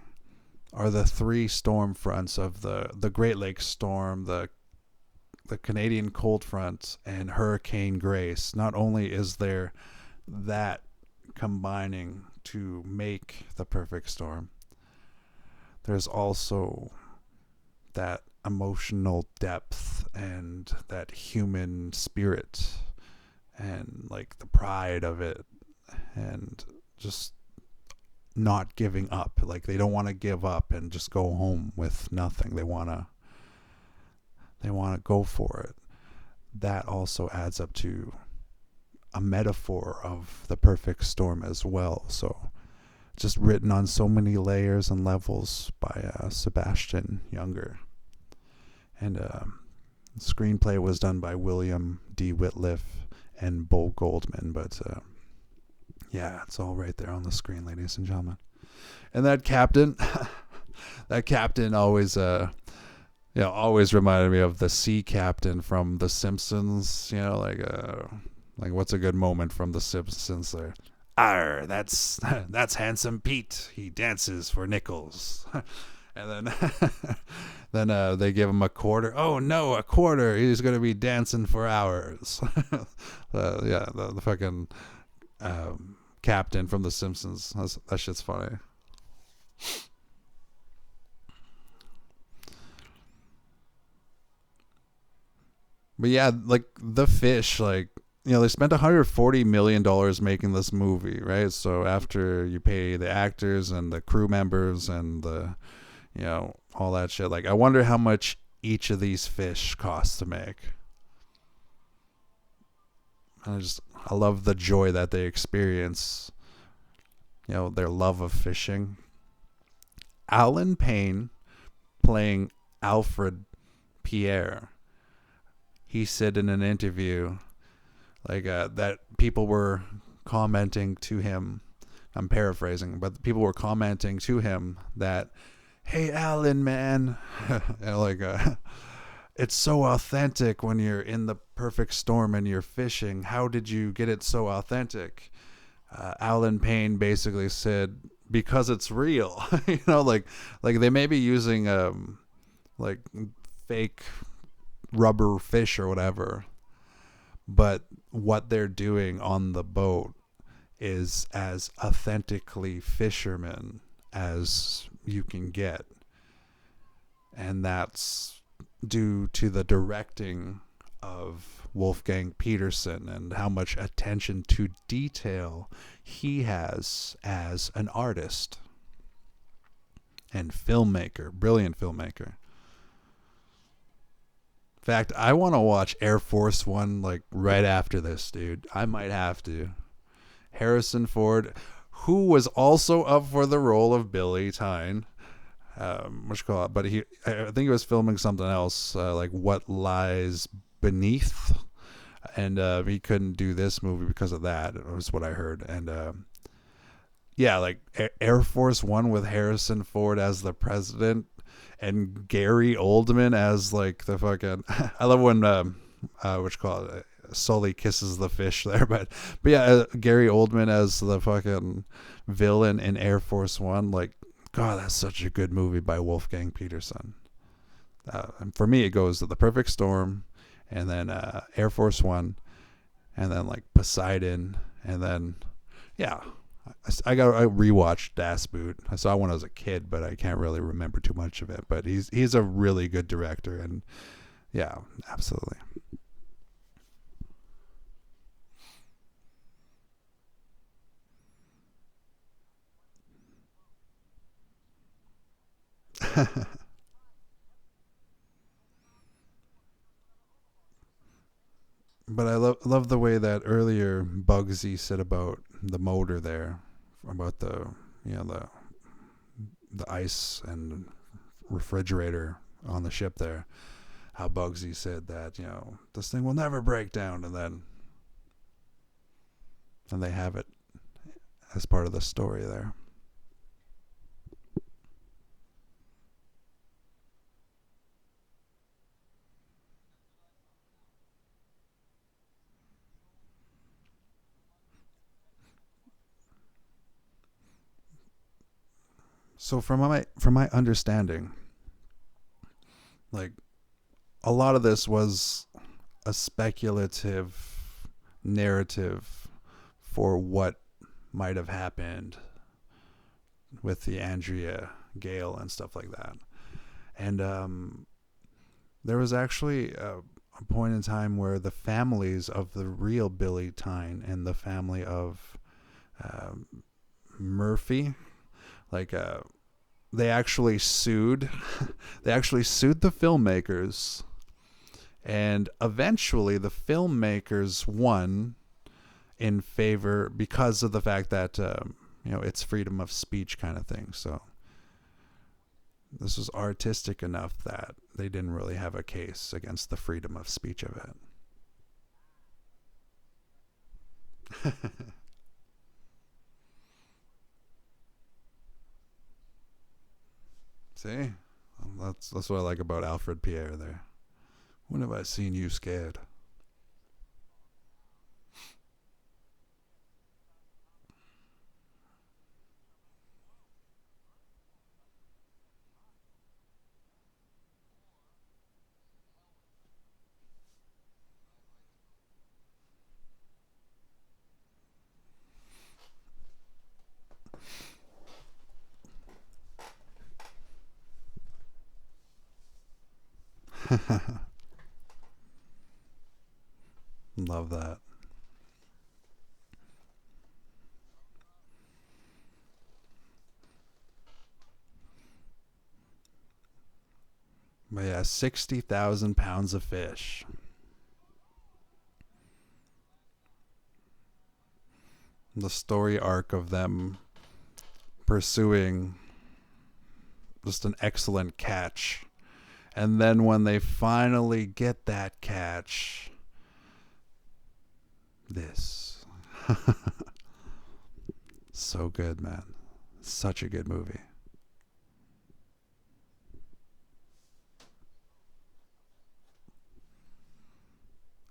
are the three storm fronts of the Great Lakes storm, the Canadian cold front, and Hurricane Grace, not only is there that combining to make the perfect storm, there's also that emotional depth and that human spirit and like the pride of it, and just not giving up. Like, they don't want to give up and just go home with nothing. They want to go for it. That also adds up to a metaphor of the perfect storm as well. So just written on so many layers and levels by Sebastian Junger. And the screenplay was done by William D. Wittliff and Bo Goldman. But yeah, it's all right there on the screen, ladies and gentlemen. And that captain, always always reminded me of the sea captain from The Simpsons. You know, like what's a good moment from The Simpsons there? Arr, that's Handsome Pete. He dances for nickels. And then they give him a quarter. Oh no, a quarter. He's gonna be dancing for hours. The fucking captain from The Simpsons. That shit's funny. But yeah, like the fish, like, you know, they spent $140 million making this movie, right? So after you pay the actors and the crew members and the, you know, all that shit, like, I wonder how much each of these fish costs to make. And I love the joy that they experience, you know, their love of fishing. Alan Payne playing Alfred Pierre. He said in an interview, like, that people were commenting to him. I'm paraphrasing, but people were commenting to him that, "Hey, Alan, man," like, it's so authentic when you're in the perfect storm and you're fishing. How did you get it so authentic? Alan Payne basically said, because it's real. You know, like they may be using like fake rubber fish or whatever. But what they're doing on the boat is as authentically fisherman as you can get. And that's due to the directing of Wolfgang Petersen and how much attention to detail he has as an artist and filmmaker, brilliant filmmaker. In fact, I want to watch Air Force One like right after this, dude. I might have to. Harrison Ford, who was also up for the role of Billy Tyne, but I think he was filming something else, like What Lies Beneath, and he couldn't do this movie because of that. It was what I heard, and yeah, like Air Force One with Harrison Ford as the president and Gary Oldman as like the fucking. I love when Sully kisses the fish there, but yeah, Gary Oldman as the fucking villain in Air Force One. Like, God, that's such a good movie by Wolfgang Petersen. And for me, it goes to The Perfect Storm, and then Air Force One, and then like Poseidon, and then yeah. I rewatched Das Boot. I saw when I was a kid, but I can't really remember too much of it. But he's a really good director, and yeah, absolutely. But I love the way that earlier Bugsy said about the motor there, about the ice and refrigerator on the ship there. How Bugsy said that, this thing will never break down, and they have it as part of the story there. So from my understanding, like a lot of this was a speculative narrative for what might have happened with the Andrea Gail and stuff like that. And there was actually a point in time where the families of the real Billy Tyne and the family of Murphy, like they actually sued the filmmakers, and eventually the filmmakers won in favor because of the fact that it's freedom of speech kind of thing. So this was artistic enough that they didn't really have a case against the freedom of speech of it. See? That's what I like about Alfred Pierre there. When have I seen you scared? Love that. But yeah, 60,000 pounds of fish. The story arc of them pursuing just an excellent catch. And then when they finally get that catch, this. So good, man. Such a good movie.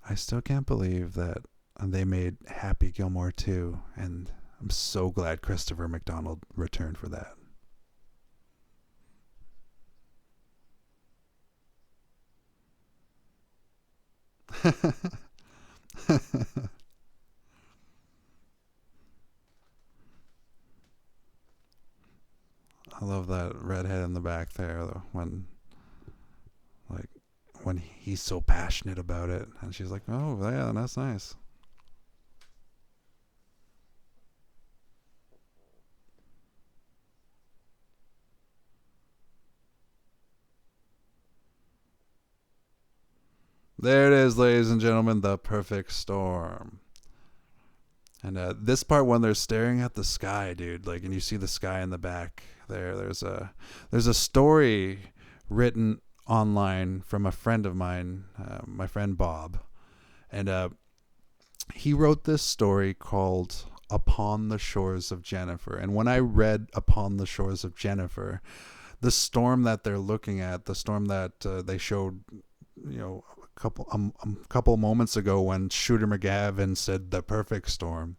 I still can't believe that they made Happy Gilmore 2, and I'm so glad Christopher McDonald returned for that. I love that redhead in the back there, though, like when he's so passionate about it, and she's like, "Oh, yeah, that's nice." There it is, ladies and gentlemen, the perfect storm. And this part when they're staring at the sky, dude, like, and you see the sky in the back there. There's a story written online from a friend of mine, my friend Bob, and he wrote this story called "Upon the Shores of Jennifer." And when I read "Upon the Shores of Jennifer," the storm that they're looking at, the storm that they showed, a couple moments ago when Shooter McGavin said the perfect storm.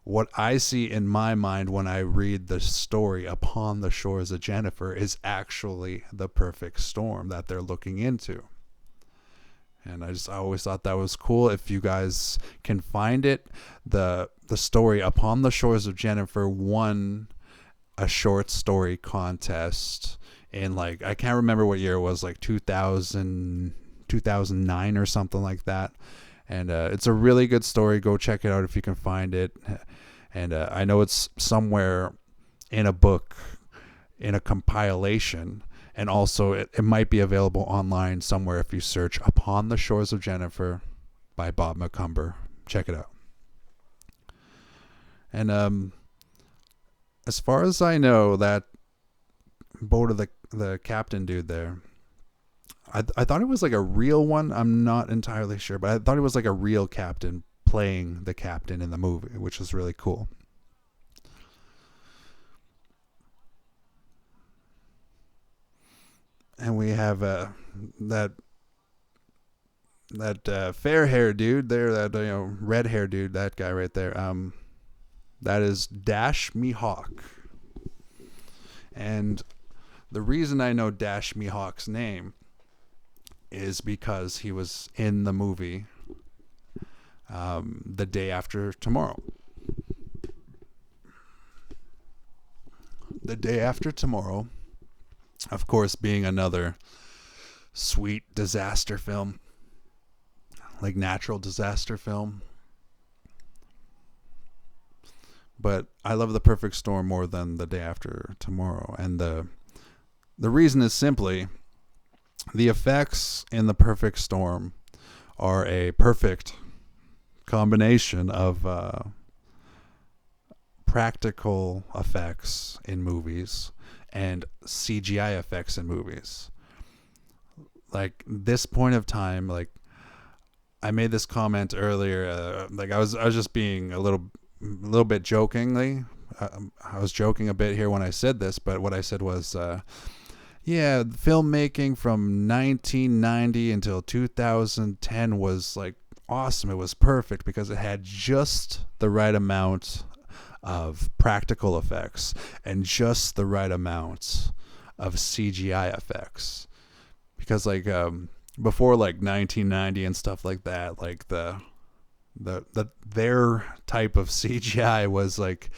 What I see in my mind when I read the story "Upon the Shores of Jennifer" is actually the perfect storm that they're looking into. And I always thought that was cool. If you guys can find it, the story "Upon the Shores of Jennifer" won a short story contest in, like, I can't remember what year it was, like 2009 or something like that. And it's a really good story. Go check it out if you can find it. And I know it's somewhere in a book, in a compilation. And also it might be available online somewhere if you search "Upon the Shores of Jennifer" by Bob McCumber. Check it out. And as far as I know, that boat of the captain dude there, I thought it was like a real one. I'm not entirely sure, but I thought it was like a real captain playing the captain in the movie, which was really cool. And we have that fair hair dude there, that red hair dude, that guy right there. That is Dash Mihawk. And the reason I know Dash Mihawk's name is because he was in the movie The Day After Tomorrow. The Day After Tomorrow, of course, being another sweet disaster film, like natural disaster film. But I love The Perfect Storm more than The Day After Tomorrow. And the reason is simply the effects in The Perfect Storm are a perfect combination of practical effects in movies and CGI effects in movies. Like, this point of time, like, I made this comment earlier, like I was just being a little bit jokingly. I was joking a bit here when I said this, but what I said was, yeah, filmmaking from 1990 until 2010 was like awesome. It was perfect because it had just the right amount of practical effects and just the right amount of CGI effects. Because like before like 1990 and stuff like that, like their type of CGI was like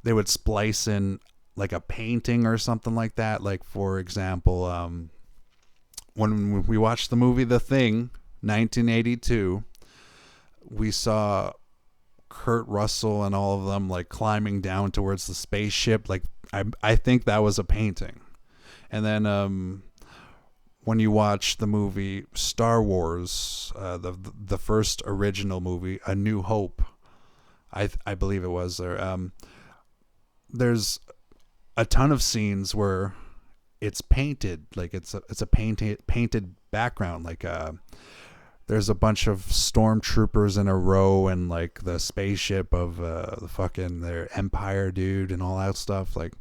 they would splice in like a painting or something like that. Like, for example, when we watched the movie The Thing, 1982, we saw Kurt Russell and all of them like climbing down towards the spaceship. Like, I think that was a painting. And then when you watch the movie Star Wars, the first original movie, A New Hope, I believe it was there. There's a ton of scenes where it's painted, like it's a painted background. Like there's a bunch of stormtroopers in a row and like the spaceship of the fucking their Empire dude and all that stuff. Like,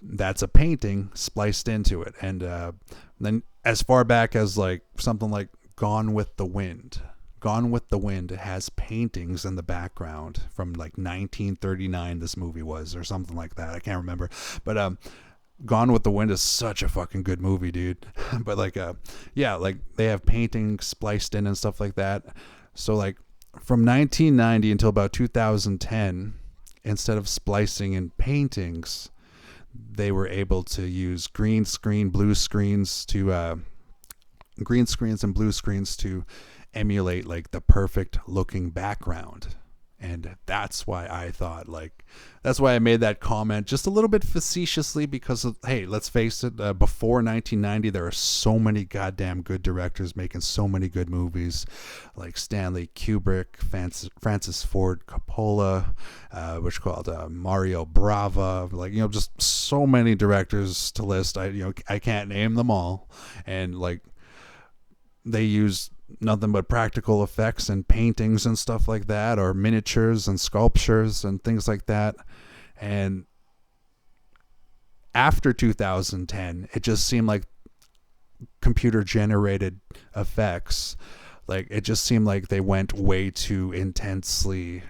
that's a painting spliced into it. And then as far back as like something like Gone with the Wind. Gone with the Wind has paintings in the background from like 1939 this movie was, or something like that. I can't remember. But Gone with the Wind is such a fucking good movie, dude. But like, yeah, like they have paintings spliced in and stuff like that. So like from 1990 until about 2010, instead of splicing in paintings, they were able to use green screens and blue screens to emulate like the perfect looking background. And that's why I made that comment just a little bit facetiously, because of, hey, let's face it, before 1990, there are so many goddamn good directors making so many good movies, like Stanley Kubrick, Francis Ford Coppola, which called Mario Brava, like, you know, just so many directors to list. I can't name them all. And like, they use nothing but practical effects and paintings and stuff like that, or miniatures and sculptures and things like that. And after 2010, it just seemed like computer generated effects, like it just seemed like they went way too intensely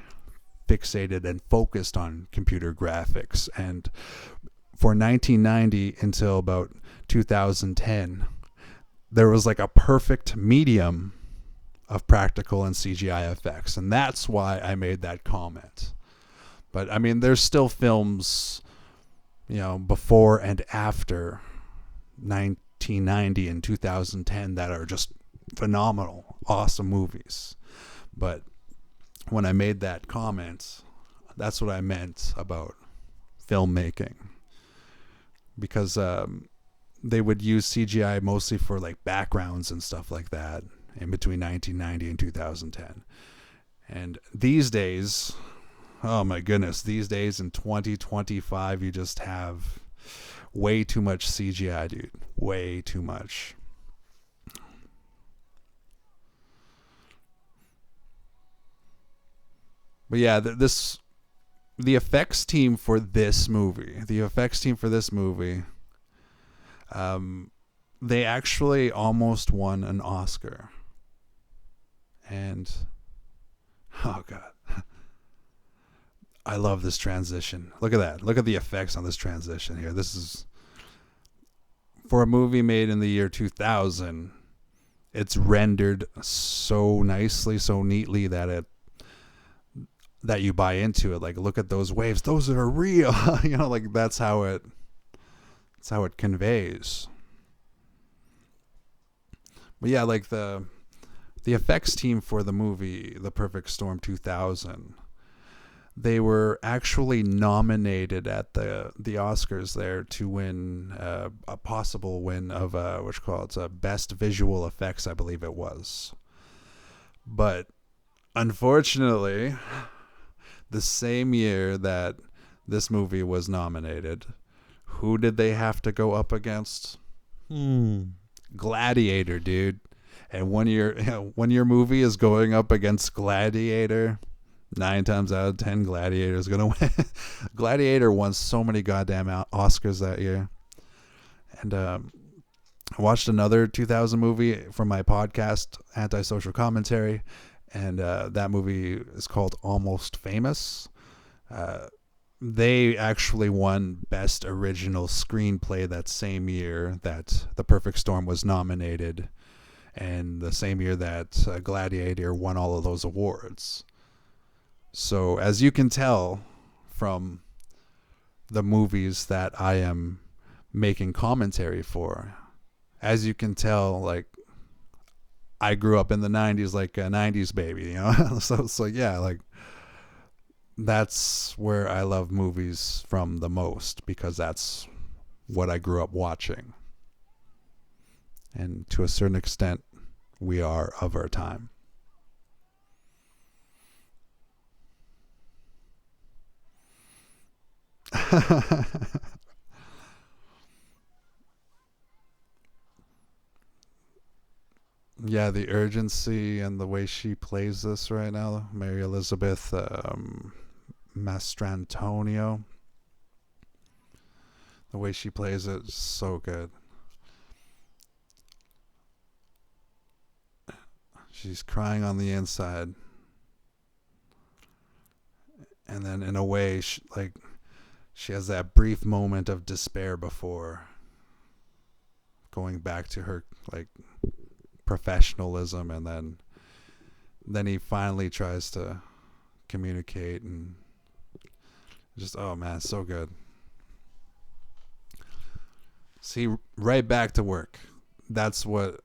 fixated and focused on computer graphics. And for 1990 until about 2010, there was like a perfect medium of practical and CGI effects. And that's why I made that comment. But I mean, there's still films, you know, before and after 1990 and 2010 that are just phenomenal, awesome movies. But when I made that comment, that's what I meant about filmmaking. Because, they would use CGI mostly for like backgrounds and stuff like that in between 1990 and 2010. And these days, oh my goodness, these days in 2025, you just have way too much CGI, dude. Way too much. But yeah, the effects team for this movie, they actually almost won an Oscar. And, oh God, I love this transition. Look at that. Look at the effects on this transition here. This is, for a movie made in the year 2000, it's rendered so nicely, so neatly that you buy into it. Like, look at those waves. Those are real. You know, like that's how it conveys. But yeah, like the effects team for the movie The Perfect Storm 2000, they were actually nominated at the Oscars there to win a possible win of what's called Best Visual Effects, I believe it was. But unfortunately, the same year that this movie was nominated, who did they have to go up against? Gladiator, dude. And when your movie is going up against Gladiator, 9 times out of 10, Gladiator is gonna win. Gladiator won so many goddamn Oscars that year. And I watched another 2000 movie from my podcast, Antisocial Commentary, and that movie is called Almost Famous. They actually won Best Original Screenplay that same year that The Perfect Storm was nominated, and the same year that Gladiator won all of those awards. So as you can tell from the movies that I am making commentary for, as you can tell, like, I grew up in the 90s like a 90s baby, you know? So yeah, like, that's where I love movies from the most, because that's what I grew up watching. And to a certain extent, we are of our time. Yeah, the urgency and the way she plays this right now, Mary Elizabeth Mastrantonio, the way she plays it is so good. She's crying on the inside, and then in a way, she has that brief moment of despair before going back to her like professionalism, and then he finally tries to communicate, and just, oh man, so good. See, right back to work. That's what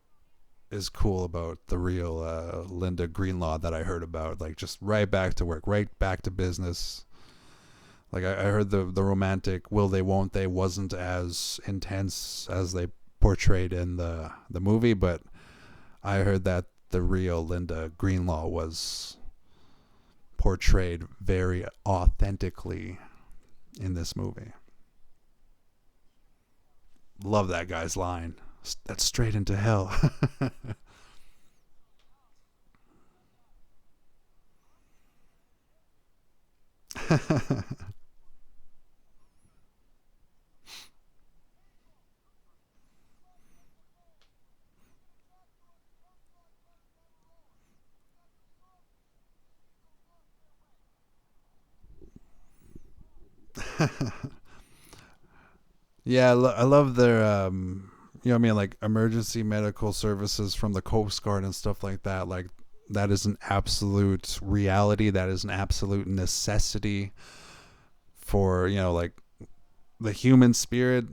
is cool about the real Linda Greenlaw that I heard about. Like, just right back to work, right back to business. Like, I heard the romantic will they won't they wasn't as intense as they portrayed in the movie, but I heard that the real Linda Greenlaw was portrayed very authentically in this movie. Love that guy's line. That's straight into hell. Yeah, I love their you know what I mean, like emergency medical services from the Coast Guard and stuff like that. Like, that is an absolute reality. That is an absolute necessity for, you know, like the human spirit,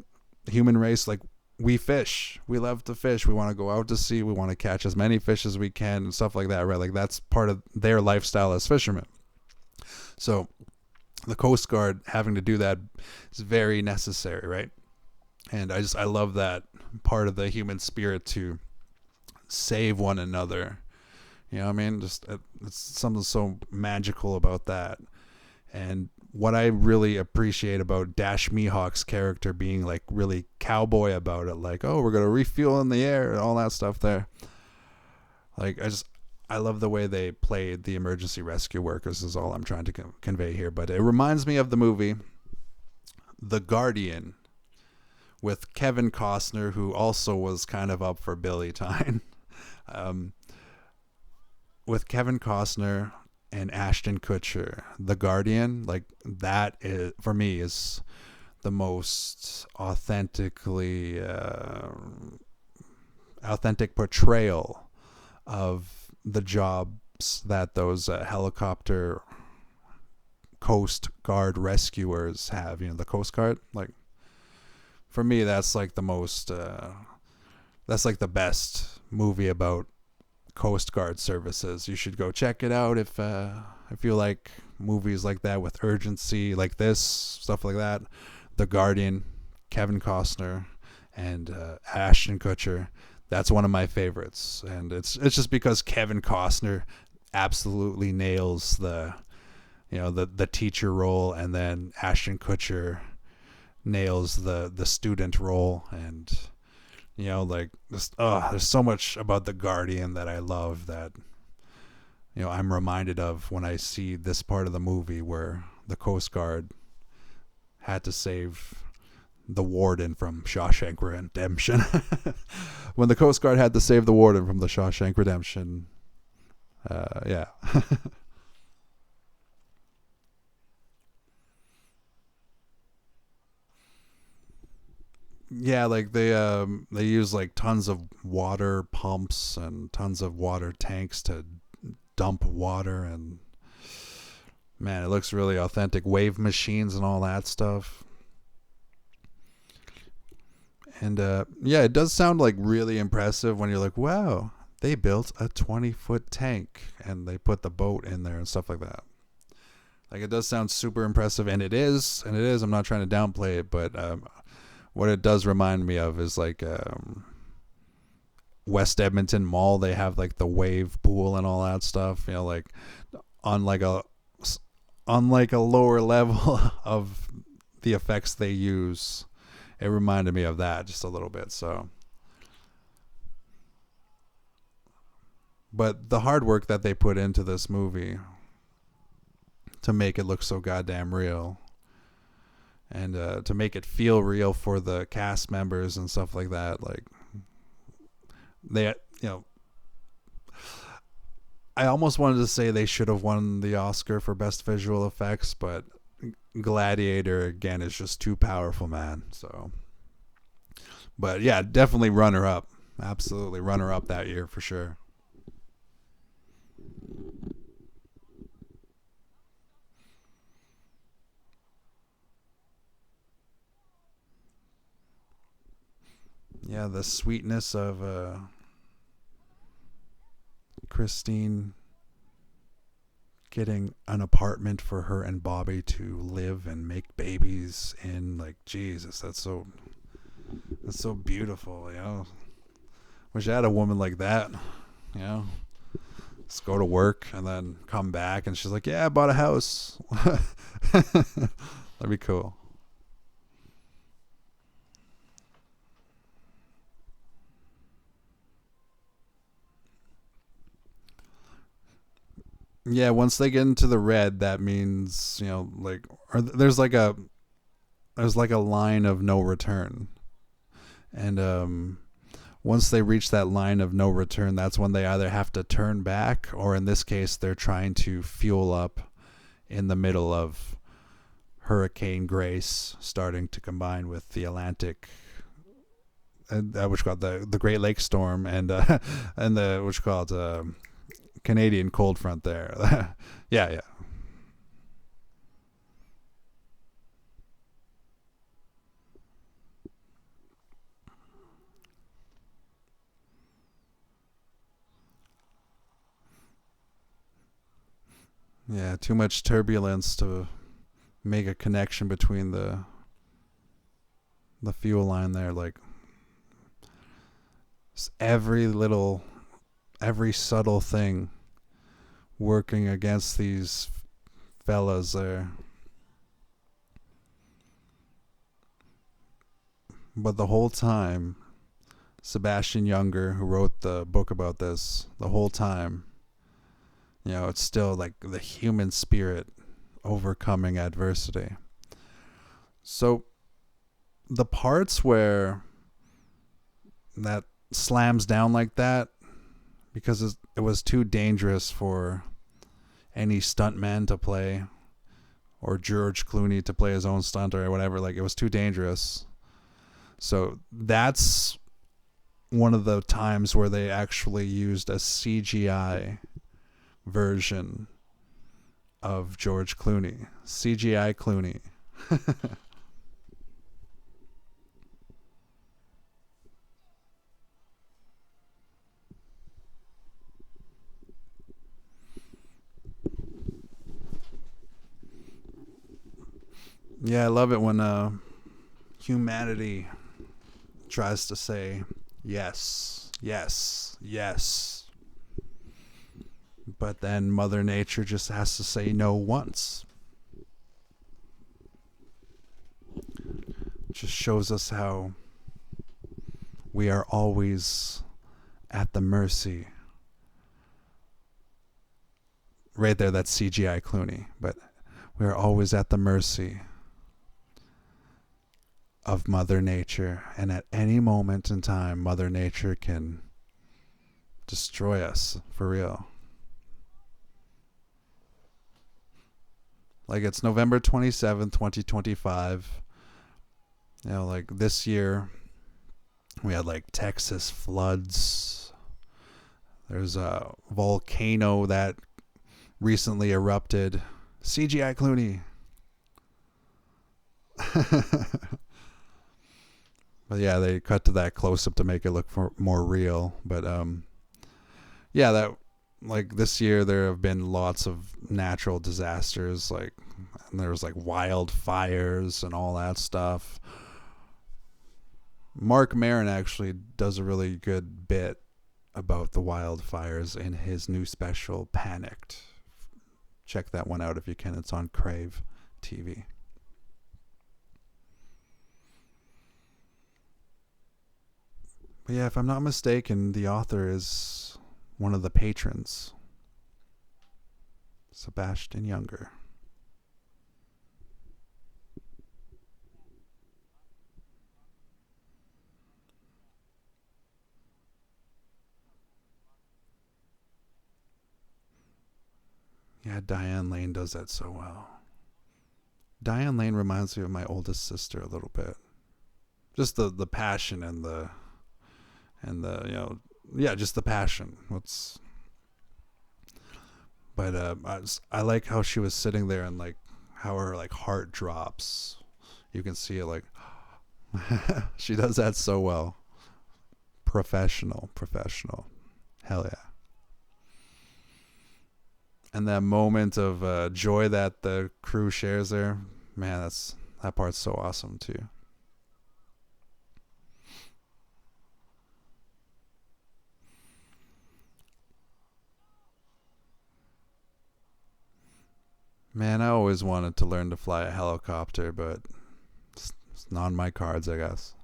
human race. Like, we fish. We love to fish. We want to go out to sea. We want to catch as many fish as we can and stuff like that, right? Like, that's part of their lifestyle as fishermen. So the Coast Guard having to do that is very necessary, right? And I love that part of the human spirit to save one another. You know what I mean? Just it's something so magical about that. And what I really appreciate about Dash Mihawk's character being like really cowboy about it, like, oh, we're gonna refuel in the air and all that stuff there. Like, I love the way they played the emergency rescue workers is all I'm trying to convey here. But it reminds me of the movie The Guardian with Kevin Costner, who also was kind of up for Billy Tyne. With Kevin Costner and Ashton Kutcher, The Guardian, like, that is, for me, is the most authentic portrayal of the jobs that those helicopter Coast Guard rescuers have. You know, the Coast Guard, like, for me, that's like the most that's like the best movie about Coast Guard services. You should go check it out if you like movies like that with urgency, like this, stuff like that. The Guardian, Kevin Costner, and Ashton Kutcher. That's one of my favorites, and it's just because Kevin Costner absolutely nails the teacher role, and then Ashton Kutcher nails the student role. And you know, like, just, there's so much about The Guardian that I love, that, you know, I'm reminded of when I see this part of the movie where the Coast Guard had to save the warden from Shawshank Redemption. When the Coast Guard had to save the warden from the Shawshank Redemption. Yeah. Yeah, like they use like tons of water pumps and tons of water tanks to dump water, and man, it looks really authentic. Wave machines and all that stuff. And yeah, it does sound like really impressive when you're like, wow, they built a 20-foot tank and they put the boat in there and stuff like that. Like, it does sound super impressive, and it is. I'm not trying to downplay it, but what it does remind me of is like West Edmonton Mall. They have like the wave pool and all that stuff. You know, like on like a lower level of the effects they use. It reminded me of that just a little bit. So, but the hard work that they put into this movie to make it look so goddamn real, and to make it feel real for the cast members and stuff like that, like, they, you know, I almost wanted to say they should have won the Oscar for best visual effects, but Gladiator again is just too powerful, man. So, but yeah, definitely runner up. Absolutely runner up that year for sure. Yeah, the sweetness of Christine getting an apartment for her and Bobby to live and make babies in. Like, Jesus, that's so beautiful, you know. Wish I had a woman like that, you know. Just go to work and then come back and she's like, yeah, I bought a house. That'd be cool. Yeah, once they get into the red, that means, you know, like, or there's like a line of no return. And once they reach that line of no return, that's when they either have to turn back, or in this case, they're trying to fuel up in the middle of Hurricane Grace starting to combine with the Atlantic, which called the Great Lakes storm, and and the which called Canadian cold front there. Yeah, yeah. Yeah, too much turbulence to make a connection between the fuel line there. Like, every little, every subtle thing working against these fellas there. But the whole time, Sebastian Junger, who wrote the book about this, the whole time, you know, it's still like the human spirit overcoming adversity. So the parts where that slams down like that, because it was too dangerous for any stuntman to play, or George Clooney to play his own stunt or whatever. Like, it was too dangerous. So that's one of the times where they actually used a CGI version of George Clooney. CGI Clooney. Yeah, I love it when humanity tries to say yes, yes, yes. But then Mother Nature just has to say no once. It just shows us how we are always at the mercy. Right there, that's CGI Clooney. But we are always at the mercy of Mother Nature. And at any moment in time, Mother Nature can destroy us for real. Like, it's November 27th, 2025. You know, like, this year we had like Texas floods. There's a volcano that recently erupted. CGI Clooney. But yeah, they cut to that close up to make it look more real. But yeah, that, like, this year there have been lots of natural disasters, like, and there was like wildfires and all that stuff. Mark Maron actually does a really good bit about the wildfires in his new special Panicked. Check that one out if you can. It's on Crave TV. But yeah, if I'm not mistaken, the author is one of the patrons, Sebastian Junger. Yeah, Dianne Lane does that so well. Dianne Lane reminds me of my oldest sister a little bit. Just the passion and the just the passion. But I like how she was sitting there and like how her like heart drops. You can see it like she does that so well. Professional. Hell yeah. And that moment of joy that the crew shares there, man, that part's so awesome too. Man, I always wanted to learn to fly a helicopter, but it's not on my cards, I guess.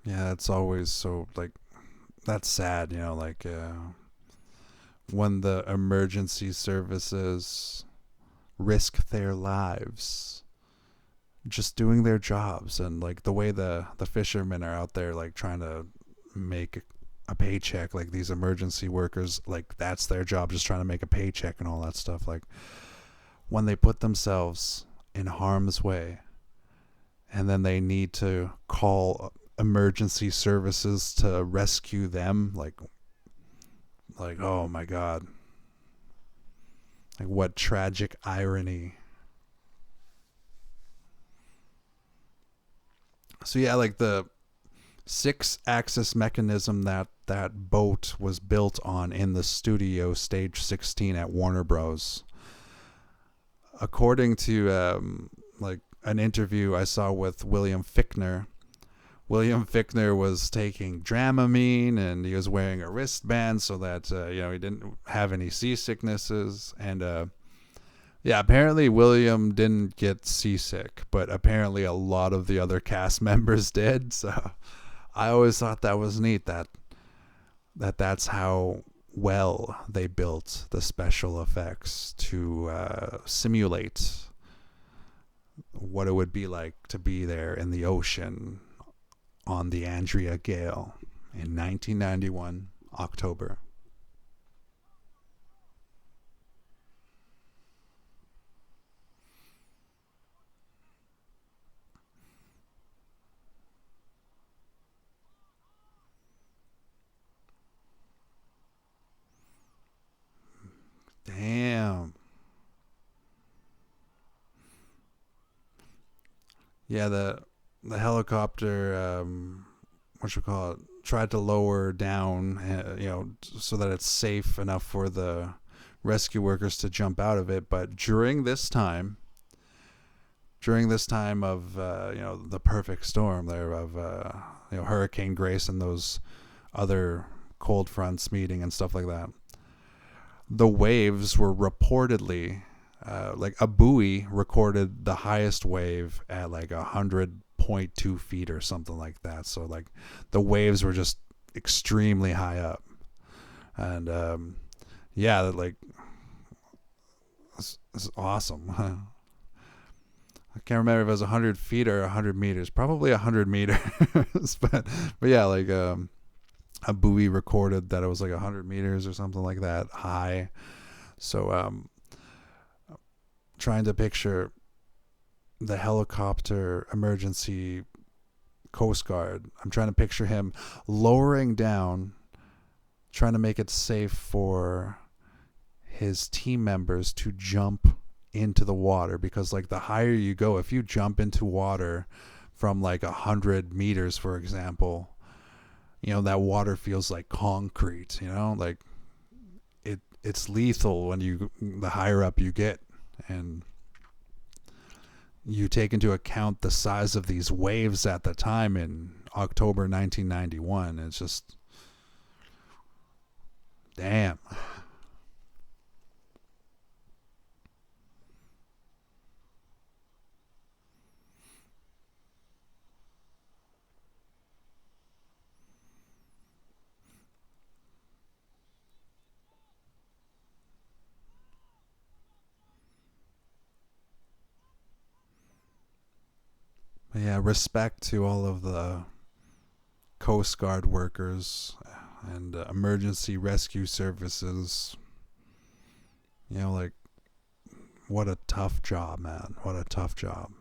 Yeah, it's always so like that's sad, like when the emergency services risk their lives just doing their jobs, and like the way the fishermen are out there like trying to make a paycheck, like these emergency workers, like that's their job, just trying to make a paycheck and all that stuff. Like when they put themselves in harm's way and then they need to call emergency services to rescue them, like oh my god, like what tragic irony. So yeah, like the 6-axis mechanism that boat was built on in the studio stage 16 at Warner Bros. According to like an interview I saw with William Fichtner was taking Dramamine, and he was wearing a wristband so that he didn't have any seasicknesses. And apparently William didn't get seasick, but apparently a lot of the other cast members did. So I always thought that was neat that's how well they built the special effects to simulate what it would be like to be there in the ocean on the Andrea Gail in 1991 October. Damn. Yeah, the helicopter, what you call it, tried to lower down, so that it's safe enough for the rescue workers to jump out of it. But during this time of the perfect storm there of Hurricane Grace and those other cold fronts meeting and stuff like that, the waves were reportedly like a buoy recorded the highest wave at like 100.2 feet or something like that. So like the waves were just extremely high up, and like it's awesome. I can't remember if it was 100 feet or 100 meters. Probably 100 meters, but yeah, like a buoy recorded that it was like 100 meters or something like that high. So trying to picture the helicopter emergency Coast Guard. I'm trying to picture him lowering down, trying to make it safe for his team members to jump into the water, because like the higher you go, if you jump into water from like 100 meters, for example, that water feels like concrete, like it's lethal when the higher up you get. And you take into account the size of these waves at the time in October 1991. It's just, damn. yeah, respect to all of the Coast Guard workers and emergency rescue services. You know, like, what a tough job, man. What a tough job.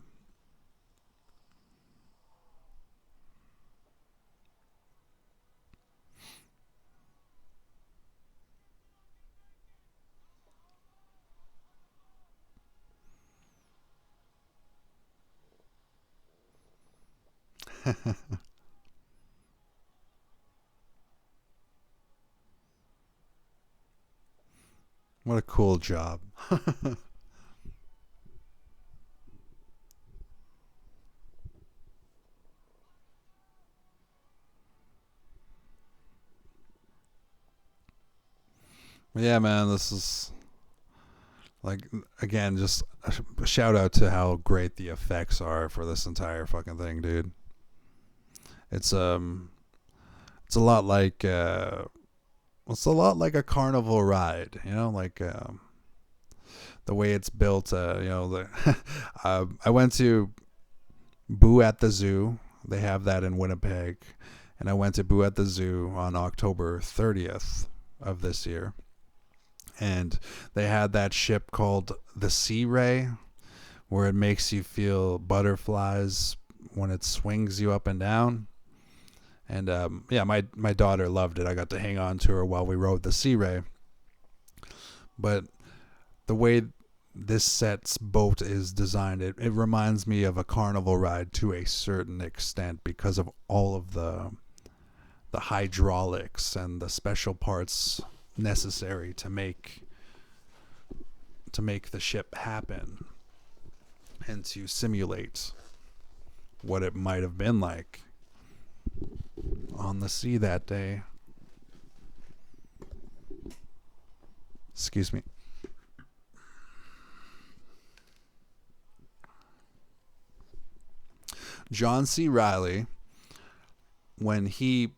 What a cool job. Yeah, man, this is like, again, just a shout out to how great the effects are for this entire fucking thing, dude. It's it's a lot like a carnival ride, you know, like the way it's built. You know, I went to Boo at the Zoo. They have that in Winnipeg, and I went to Boo at the Zoo on October 30th of this year, and they had that ship called the Sea Ray, where it makes you feel butterflies when it swings you up and down. And yeah, my daughter loved it. I got to hang on to her while we rode the Sea Ray. But the way this set's boat is designed, it reminds me of a carnival ride to a certain extent because of all of the hydraulics and the special parts necessary to make the ship happen and to simulate what it might have been like on the sea that day. Excuse me. John C. Reilly, when he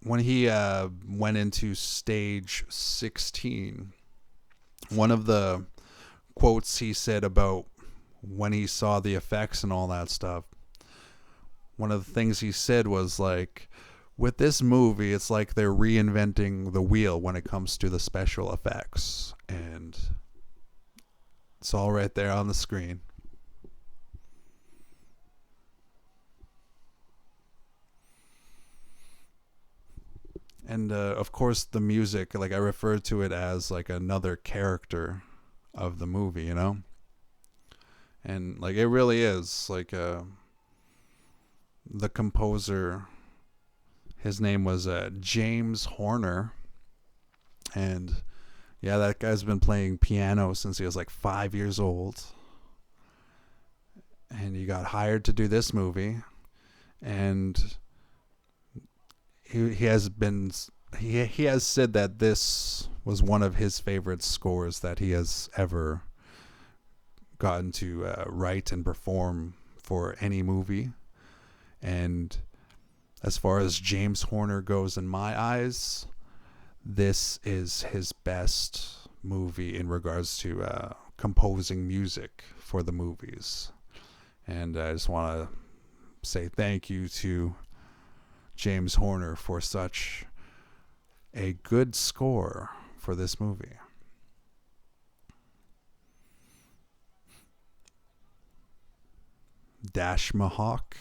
went into stage 16, one of the quotes he said about when he saw the effects and all that stuff, one of the things he said was like, with this movie, it's like they're reinventing the wheel when it comes to the special effects. And it's all right there on the screen. And of course the music, like I refer to it as like another character of the movie, you know? And like it really is like the composer, his name was James Horner, and yeah, that guy's been playing piano since he was like 5 years old, and he got hired to do this movie, and he has said that this was one of his favorite scores that he has ever gotten to write and perform for any movie. And as far as James Horner goes in my eyes, this is his best movie in regards to composing music for the movies. And I just want to say thank you to James Horner for such a good score for this movie. Dash Mahawk.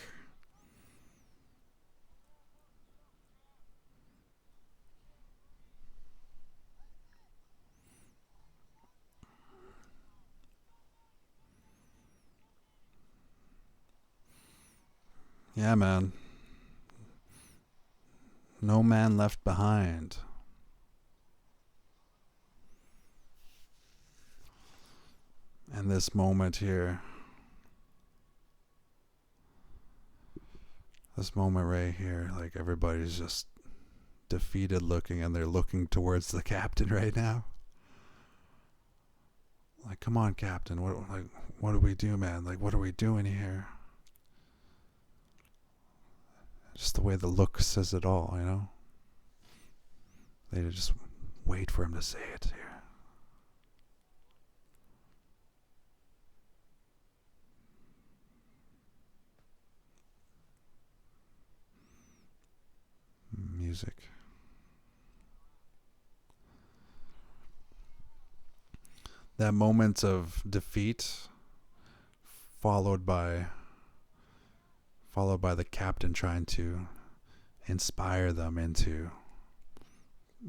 Yeah, man. No Man Left Behind. And this moment here. This moment right here, like everybody's just defeated looking and they're looking towards the captain right now. Like, come on, Captain. What do we do, man? Like, what are we doing here? Just the way the look says it all, you know? They just wait for him to say it here. music. That moment of defeat followed by the captain trying to inspire them into,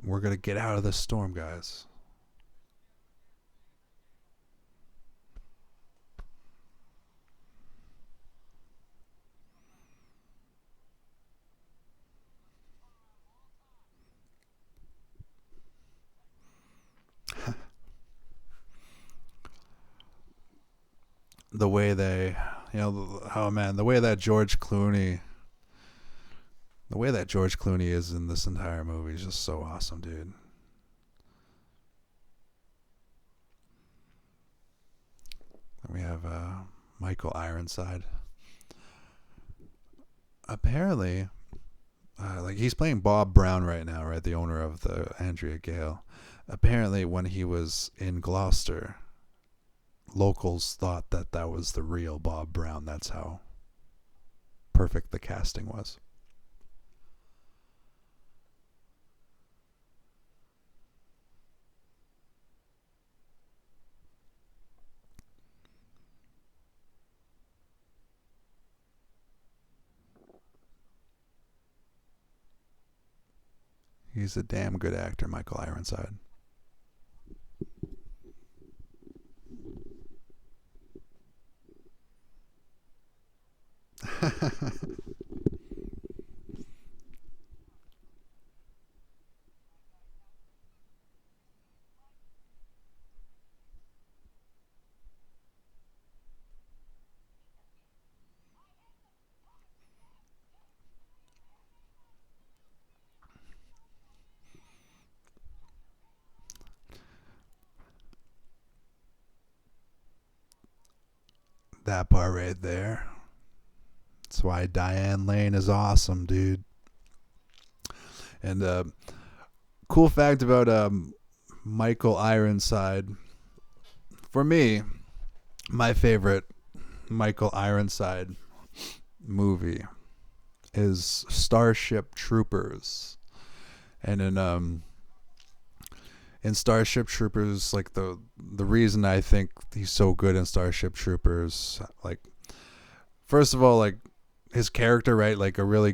we're going to get out of this storm, guys. The way they, the way that George Clooney is in this entire movie is just so awesome, dude. We have Michael Ironside. Apparently, he's playing Bob Brown right now, right? The owner of the Andrea Gail. Apparently, when he was in Gloucester, locals thought that was the real Bob Brown. That's how perfect the casting was. He's a damn good actor, Michael Ironside. That part right there. That's why Dianne Lane is awesome, dude. And cool fact about Michael Ironside. For me, my favorite Michael Ironside movie is Starship Troopers. And in Starship Troopers, like the reason I think he's so good in Starship Troopers, like, first of all, like, his character, right? Like he's a really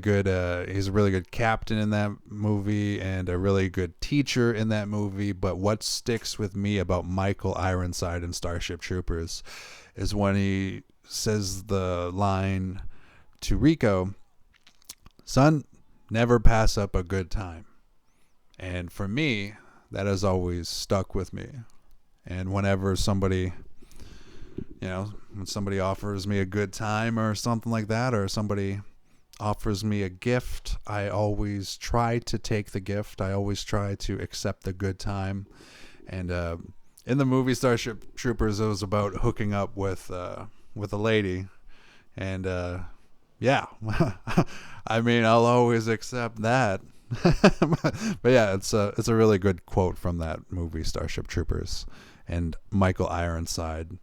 good captain in that movie and a really good teacher in that movie. But what sticks with me about Michael Ironside in Starship Troopers is when he says the line to Rico, "Son, never pass up a good time." And for me, that has always stuck with me. And whenever somebody, when somebody offers me a good time or something like that, or somebody offers me a gift, I always try to take the gift. I always try to accept the good time. And in the movie Starship Troopers, it was about hooking up with a lady. And yeah, I mean, I'll always accept that. But yeah, it's a really good quote from that movie Starship Troopers, and Michael Ironside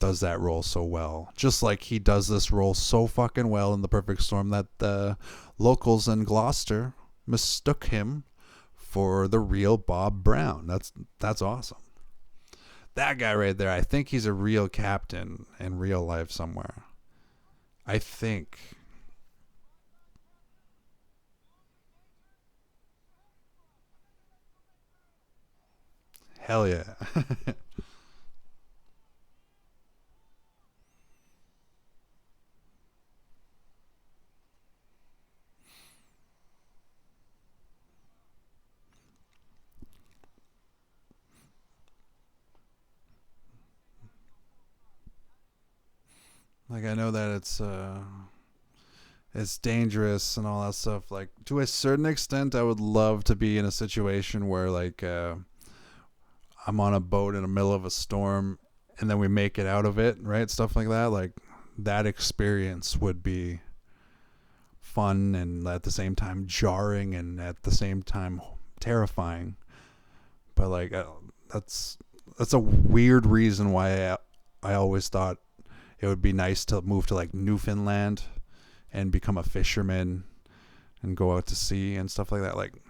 does that role so well, just like he does this role so fucking well in The Perfect Storm that the locals in Gloucester mistook him for the real Bob Brown. That's awesome. That guy right there, I think he's a real captain in real life somewhere. I think. Hell yeah. Like, I know that it's dangerous and all that stuff. Like, to a certain extent, I would love to be in a situation where, like, I'm on a boat in the middle of a storm and then we make it out of it, right? Stuff like that. Like, that experience would be fun and at the same time jarring and at the same time terrifying. But like, that's a weird reason why I always thought it would be nice to move to like Newfoundland and become a fisherman and go out to sea and stuff like that. Like,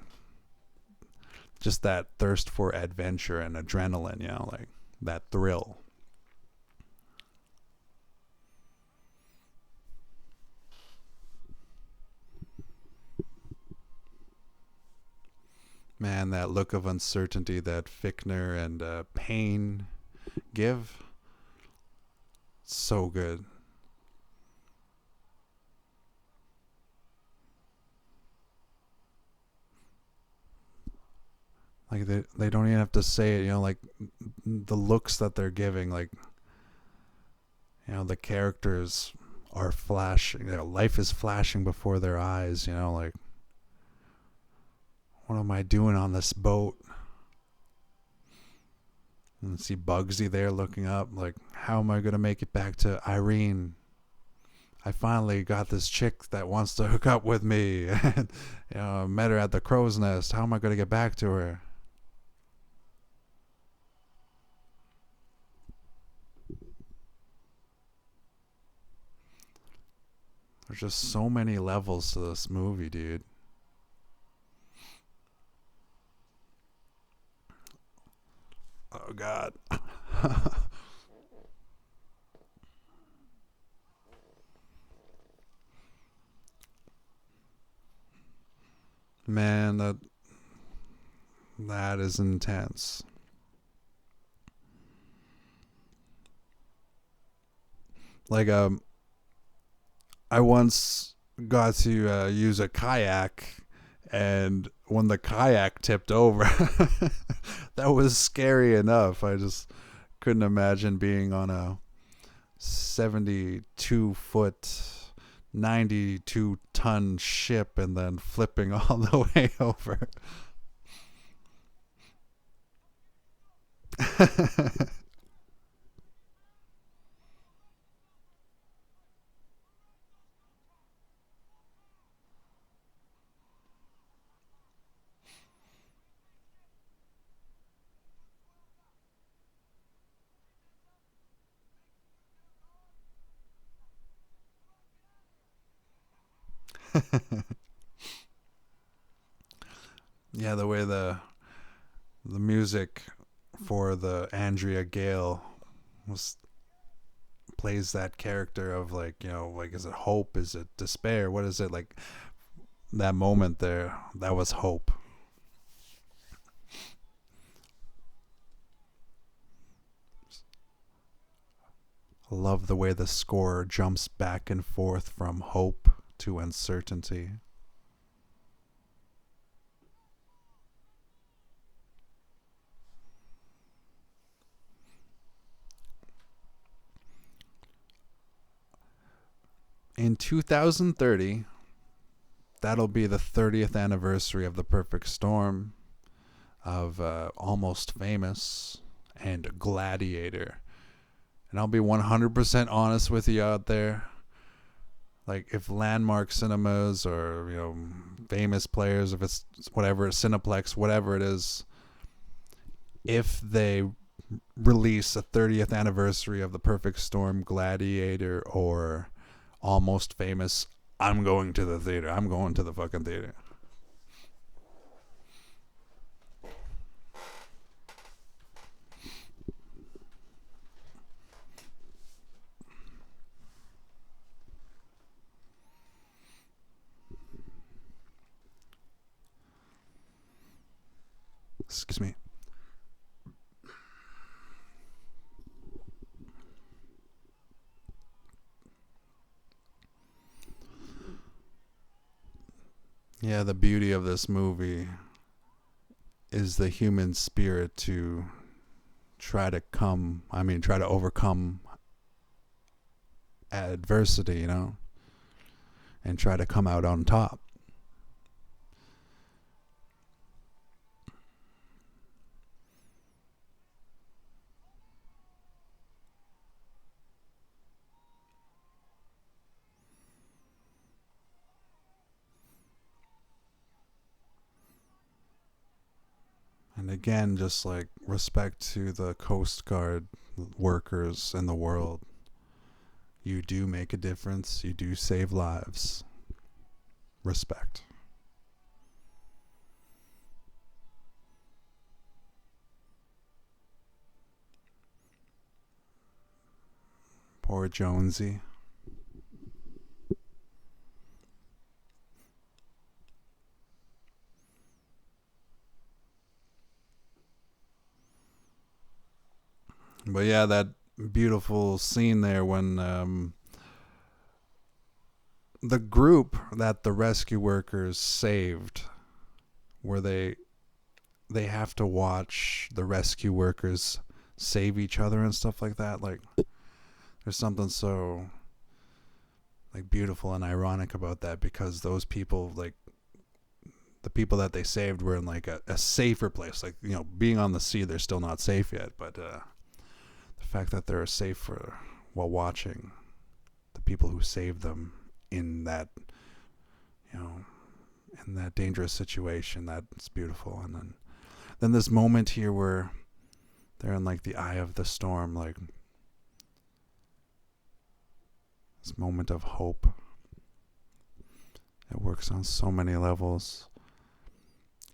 just that thirst for adventure and adrenaline, you know, like that thrill. Man, that look of uncertainty that Fichtner and Payne give, so good. Like they don't even have to say it, you know, like the looks that they're giving, like, you know, the characters are flashing, you know, life is flashing before their eyes, you know, like, what am I doing on this boat? And see Bugsy there looking up, like, how am I going to make it back to Irene? I finally got this chick that wants to hook up with me. And, you know, I met her at the crow's nest. How am I going to get back to her? There's just so many levels to this movie, dude. Oh, God. Man, that is intense. Like, I once got to use a kayak, and when the kayak tipped over, that was scary enough. I just couldn't imagine being on a 72-foot, 92-ton ship and then flipping all the way over. Yeah, the way the music for the Andrea Gail was plays that character of, like, you know, like, is it hope, is it despair, what is it, like, that moment there, that was hope. I love the way the score jumps back and forth from hope to uncertainty. In 2030, that'll be the 30th anniversary of The Perfect Storm, of Almost Famous, and Gladiator. And I'll be 100% honest with you out there. Like, if Landmark Cinemas or, you know, Famous Players, if it's whatever, Cineplex, whatever it is, if they release a 30th anniversary of The Perfect Storm, Gladiator, or Almost Famous, I'm going to the theater. I'm going to the fucking theater. Excuse me. Yeah, the beauty of this movie is the human spirit to try to overcome adversity, you know, and try to come out on top. And again, just like respect to the Coast Guard workers in the world. You do make a difference. You do save lives. Respect. Poor Jonesy. But yeah, that beautiful scene there when the group that the rescue workers saved, where they have to watch the rescue workers save each other and stuff like that. Like, there's something so like beautiful and ironic about that, because those people, like the people that they saved, were in like a safer place. Like, you know, being on the sea, they're still not safe yet, but the fact that they're safe while watching the people who saved them in that, you know, in that dangerous situation, that's beautiful. And then this moment here where they're in like the eye of the storm, like this moment of hope. It works on so many levels.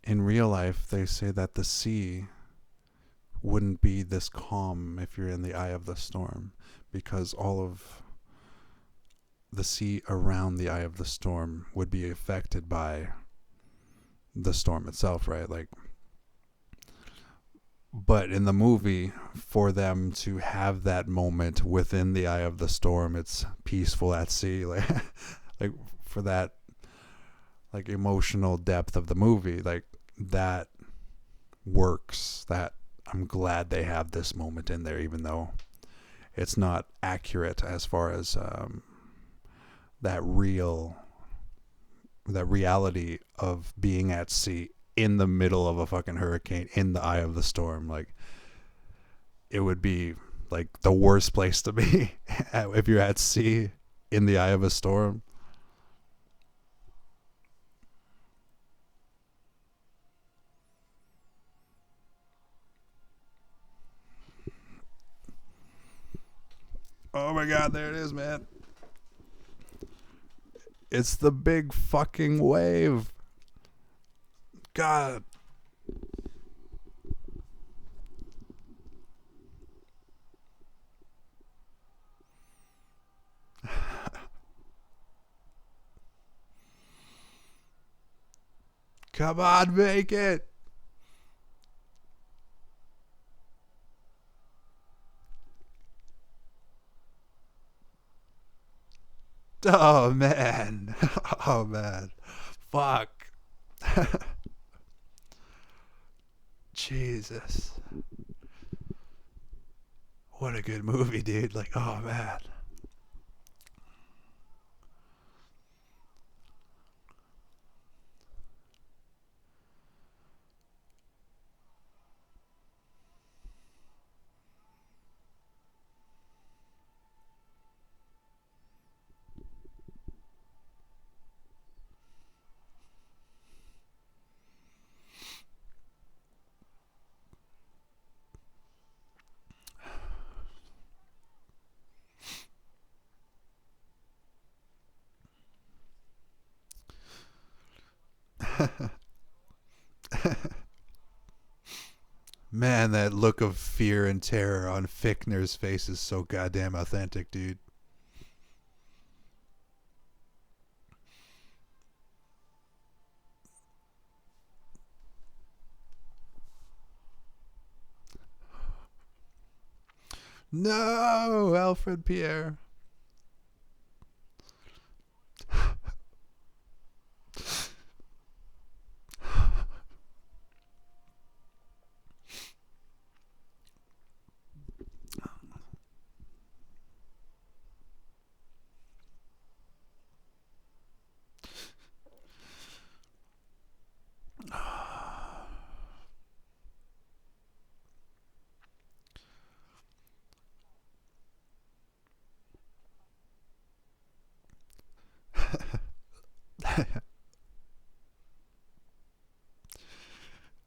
In real life, they say that the sea wouldn't be this calm if you're in the eye of the storm, because all of the sea around the eye of the storm would be affected by the storm itself, right? Like, but in the movie, for them to have that moment within the eye of the storm, it's peaceful at sea, like like for that like emotional depth of the movie, like that works. That I'm glad they have this moment in there, even though it's not accurate as far as that reality of being at sea in the middle of a fucking hurricane, in the eye of the storm. Like, it would be like the worst place to be if you're at sea in the eye of a storm. Oh my god, there it is, man. It's the big fucking wave. God. Come on, make it. Oh man. Oh man. Fuck. Jesus. What a good movie, dude. Like, oh man. Man, that look of fear and terror on Fichtner's face is so goddamn authentic, dude. No, Alfred Pierre.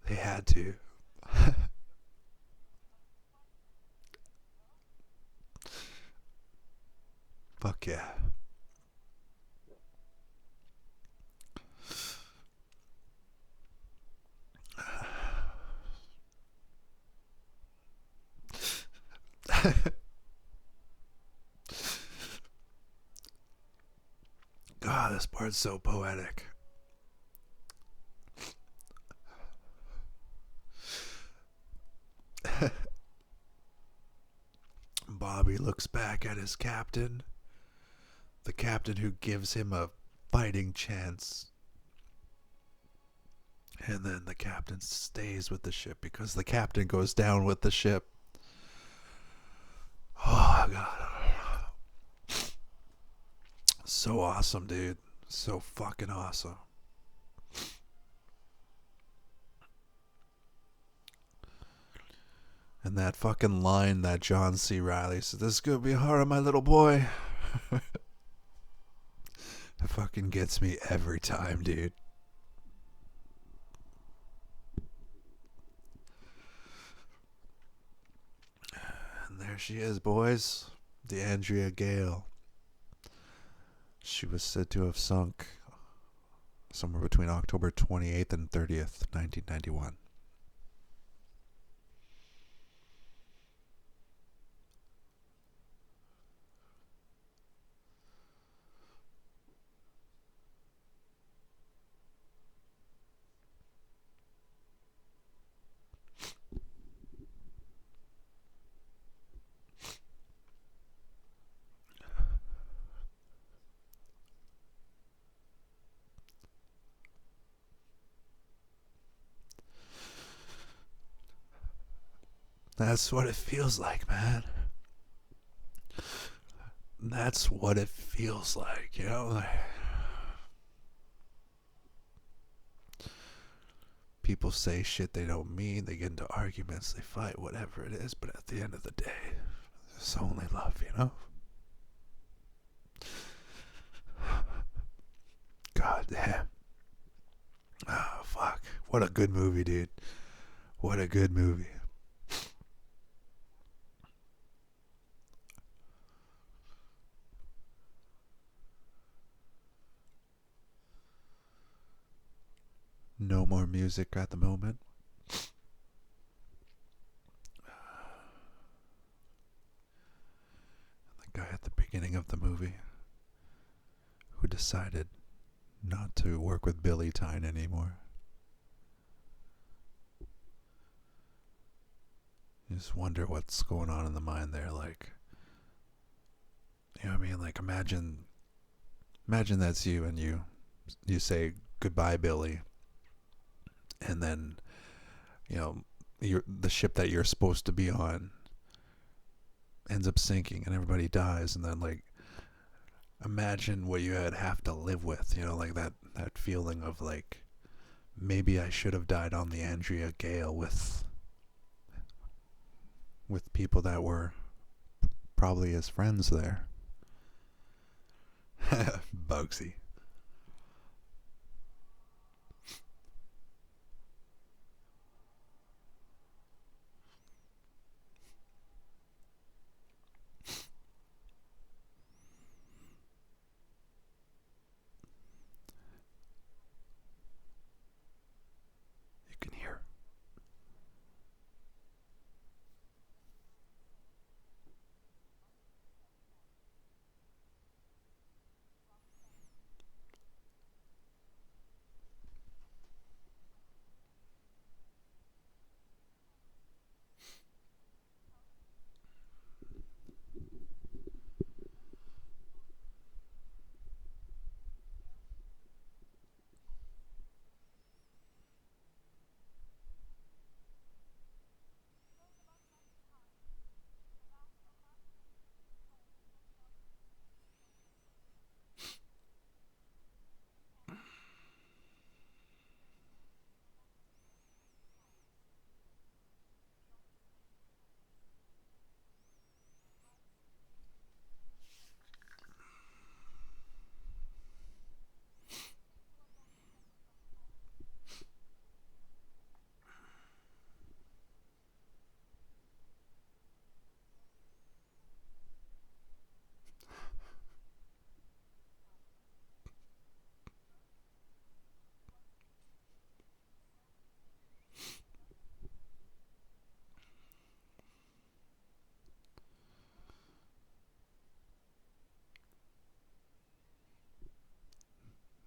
They had to. Fuck yeah. God, this part's so poetic. Bobby looks back at his captain, the captain who gives him a fighting chance. And then the captain stays with the ship because the captain goes down with the ship. Oh, God. So awesome, dude. So fucking awesome. And that fucking line that John C. Reilly said, "This is gonna be hard on my little boy." It fucking gets me every time, dude. And there she is, boys. The Andrea Gail. She was said to have sunk somewhere between October 28th and 30th, 1991. That's what it feels like, man. That's what it feels like, you know? People say shit they don't mean, they get into arguments, they fight, whatever it is, but at the end of the day, there's only love, you know? God damn. Oh, fuck. What a good movie, dude. What a good movie. No more music at the moment. The guy at the beginning of the movie who decided not to work with Billy Tyne anymore. You just wonder what's going on in the mind there, like, you know what I mean? Like, imagine that's you, and you say goodbye, Billy, and then, you know, the ship that you're supposed to be on ends up sinking and everybody dies, and then, like, imagine what you have to live with, you know, like that feeling of, like, maybe I should have died on the Andrea Gail with people that were probably his friends there. Bugsy. You can hear.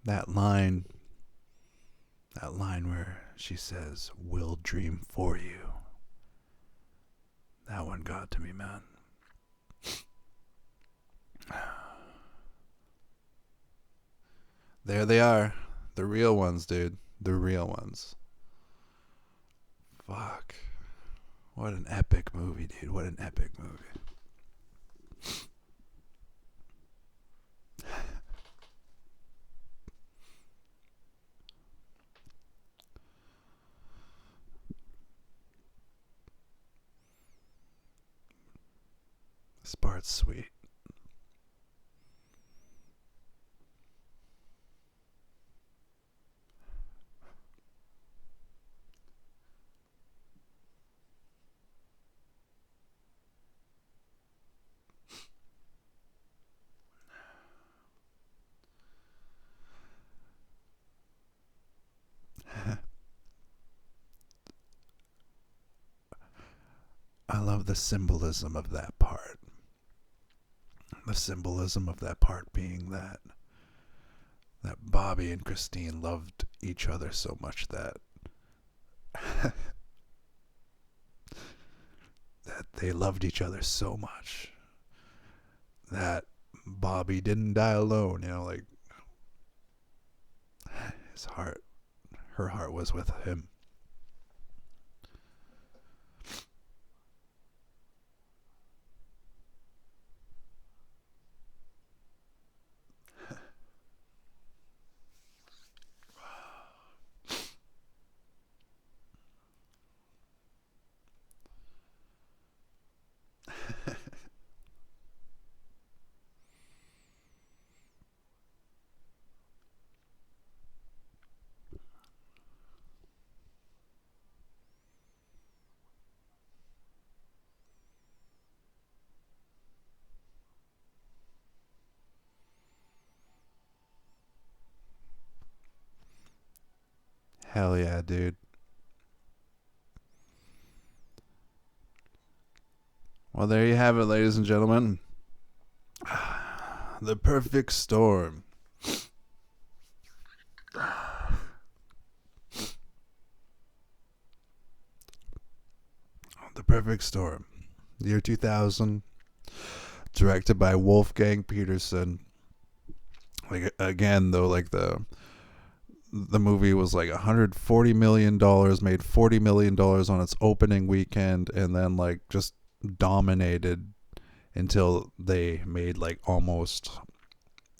That line where she says, "We'll dream for you." That one got to me, man. There they are. The real ones, dude. The real ones. Fuck. What an epic movie, dude. What an epic movie. This part's sweet. I love the symbolism of that part. The symbolism of that part being that Bobby and Christine loved each other so much that that they loved each other so much that Bobby didn't die alone, like her heart was with him. Hell yeah, dude. Well, there you have it, ladies and gentlemen. The Perfect Storm. The Perfect Storm. Year 2000. Directed by Wolfgang Petersen. Like, again, though, like the movie was like $140 million, made $40 million on its opening weekend, and then like just dominated until they made like almost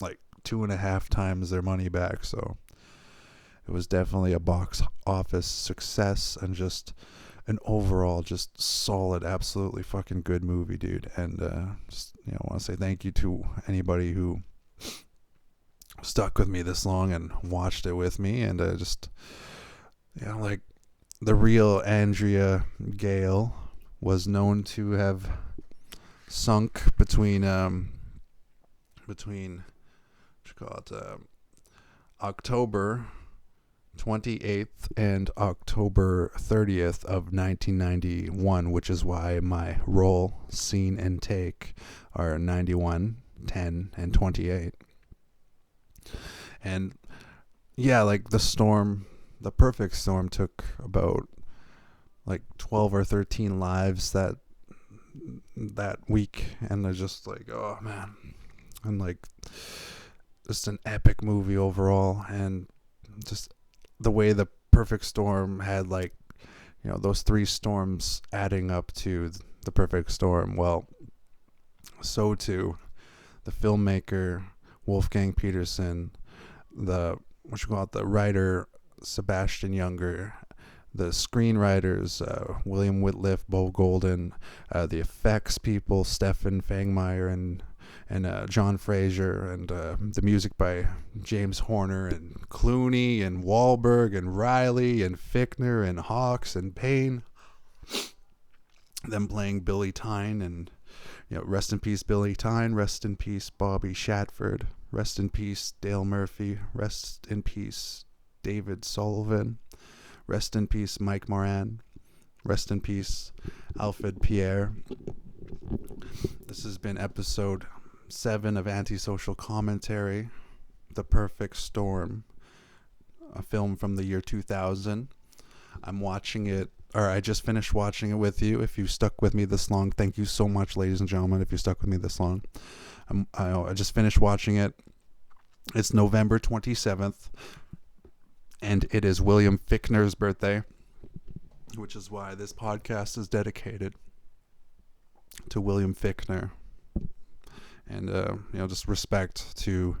like 2.5 times their money back. So it was definitely a box office success and just an overall just solid, absolutely fucking good movie, dude. And just, I want to say thank you to anybody who stuck with me this long and watched it with me. And just, like the real Andrea Gail was known to have sunk between October 28th and October 30th of 1991, which is why my roll, scene, and take are 91, 10, and 28. And yeah, like the Perfect Storm took about like 12 or 13 lives that week, and they're just like, oh man, and like just an epic movie overall. And just the way the Perfect Storm had, like, those 3 storms adding up to the Perfect Storm. Well, so too the filmmaker Wolfgang Petersen, the writer Sebastian Junger, the screenwriters William Wittliff, Bo Golden, the effects people Stefan Fangmeyer and John Fraser, and the music by James Horner and Clooney and Wahlberg and Riley and Fichtner and Hawks and Payne. Them playing Billy Tyne, and rest in peace Billy Tyne, rest in peace Bobby Shatford, rest in peace Dale Murphy, rest in peace David Sullivan, rest in peace Mike Moran, rest in peace Alfred Pierre. This has been episode 7 of Antisocial Commentary, The Perfect Storm, a film from the year 2000. I'm watching it, or I just finished watching it with you. If you stuck with me this long, thank you so much, ladies and gentlemen, if you stuck with me this long. I just finished watching it. It's November 27th, and it is William Fichtner's birthday, which is why this podcast is dedicated to William Fichtner. And, just respect to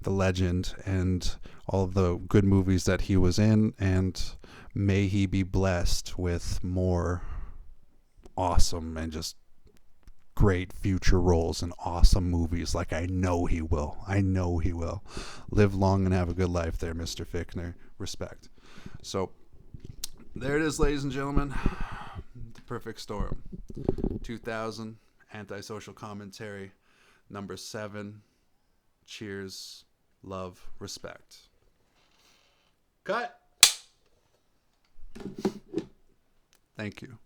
the legend and all of the good movies that he was in, and may he be blessed with more awesome and just great future roles and awesome movies, like I know he will. Live long and have a good life there, Mr. Fichtner. Respect. So there it is, ladies and gentlemen. The Perfect Storm, 2000, Antisocial Commentary, number 7. Cheers, love, respect. Cut. Thank you.